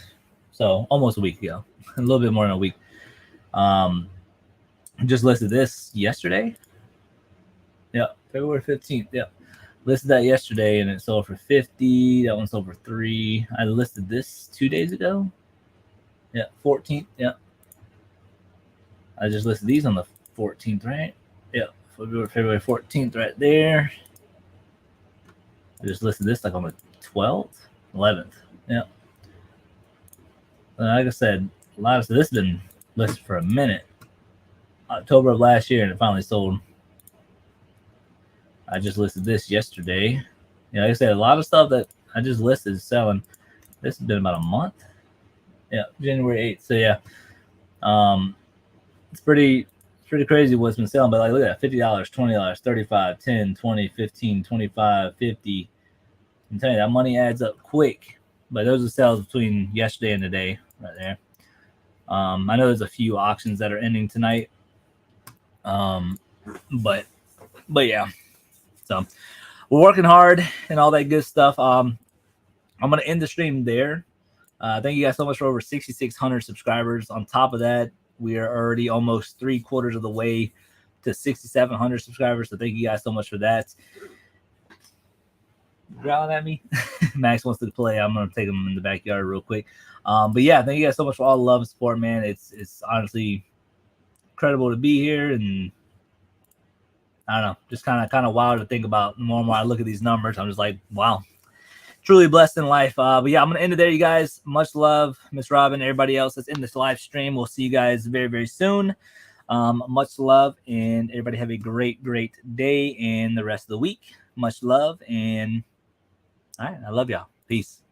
So almost a week ago. A little bit more than a week. Just listed this yesterday. Yeah, February 15th. Yeah. Listed that yesterday and it sold for 50. That one sold for 3. I listed this 2 days ago. Yeah, 14th. Yeah. I just listed these on the 14th, right? Yeah, February 14th right there. I just listed this like on the 12th, 11th. Yeah. And like I said, a lot of this has been listed for a minute. October of last year, and it finally sold. I just listed this yesterday. Yeah, like I said, a lot of stuff that I just listed is selling. This has been about a month. Yeah, January 8th. So yeah, it's pretty crazy what's been selling. But like, look at that: $50, $20, $35, $10, $20, $15, $25, $50. I'm telling you, that money adds up quick. But those are sales between yesterday and today, right there. I know there's a few auctions that are ending tonight. But yeah. So we're working hard and all that good stuff. I'm gonna end the stream there. Thank you guys so much for over 6,600 subscribers. On top of that, we are already almost 3/4 of the way to 6,700 subscribers. So thank you guys so much for that. Growling at me. Max wants to play. I'm gonna take him in the backyard real quick. But yeah, thank you guys so much for all the love and support, man. It's honestly incredible to be here, and I don't know, just kind of wild to think about. The more and more I look at these numbers, I'm just like, wow, truly blessed in life. But yeah, I'm gonna end it there, you guys. Much love, Miss Robin, everybody else that's in this live stream. We'll see you guys very, very soon. Much love, and everybody have a great day and the rest of the week. Much love, and all right, I love y'all. Peace.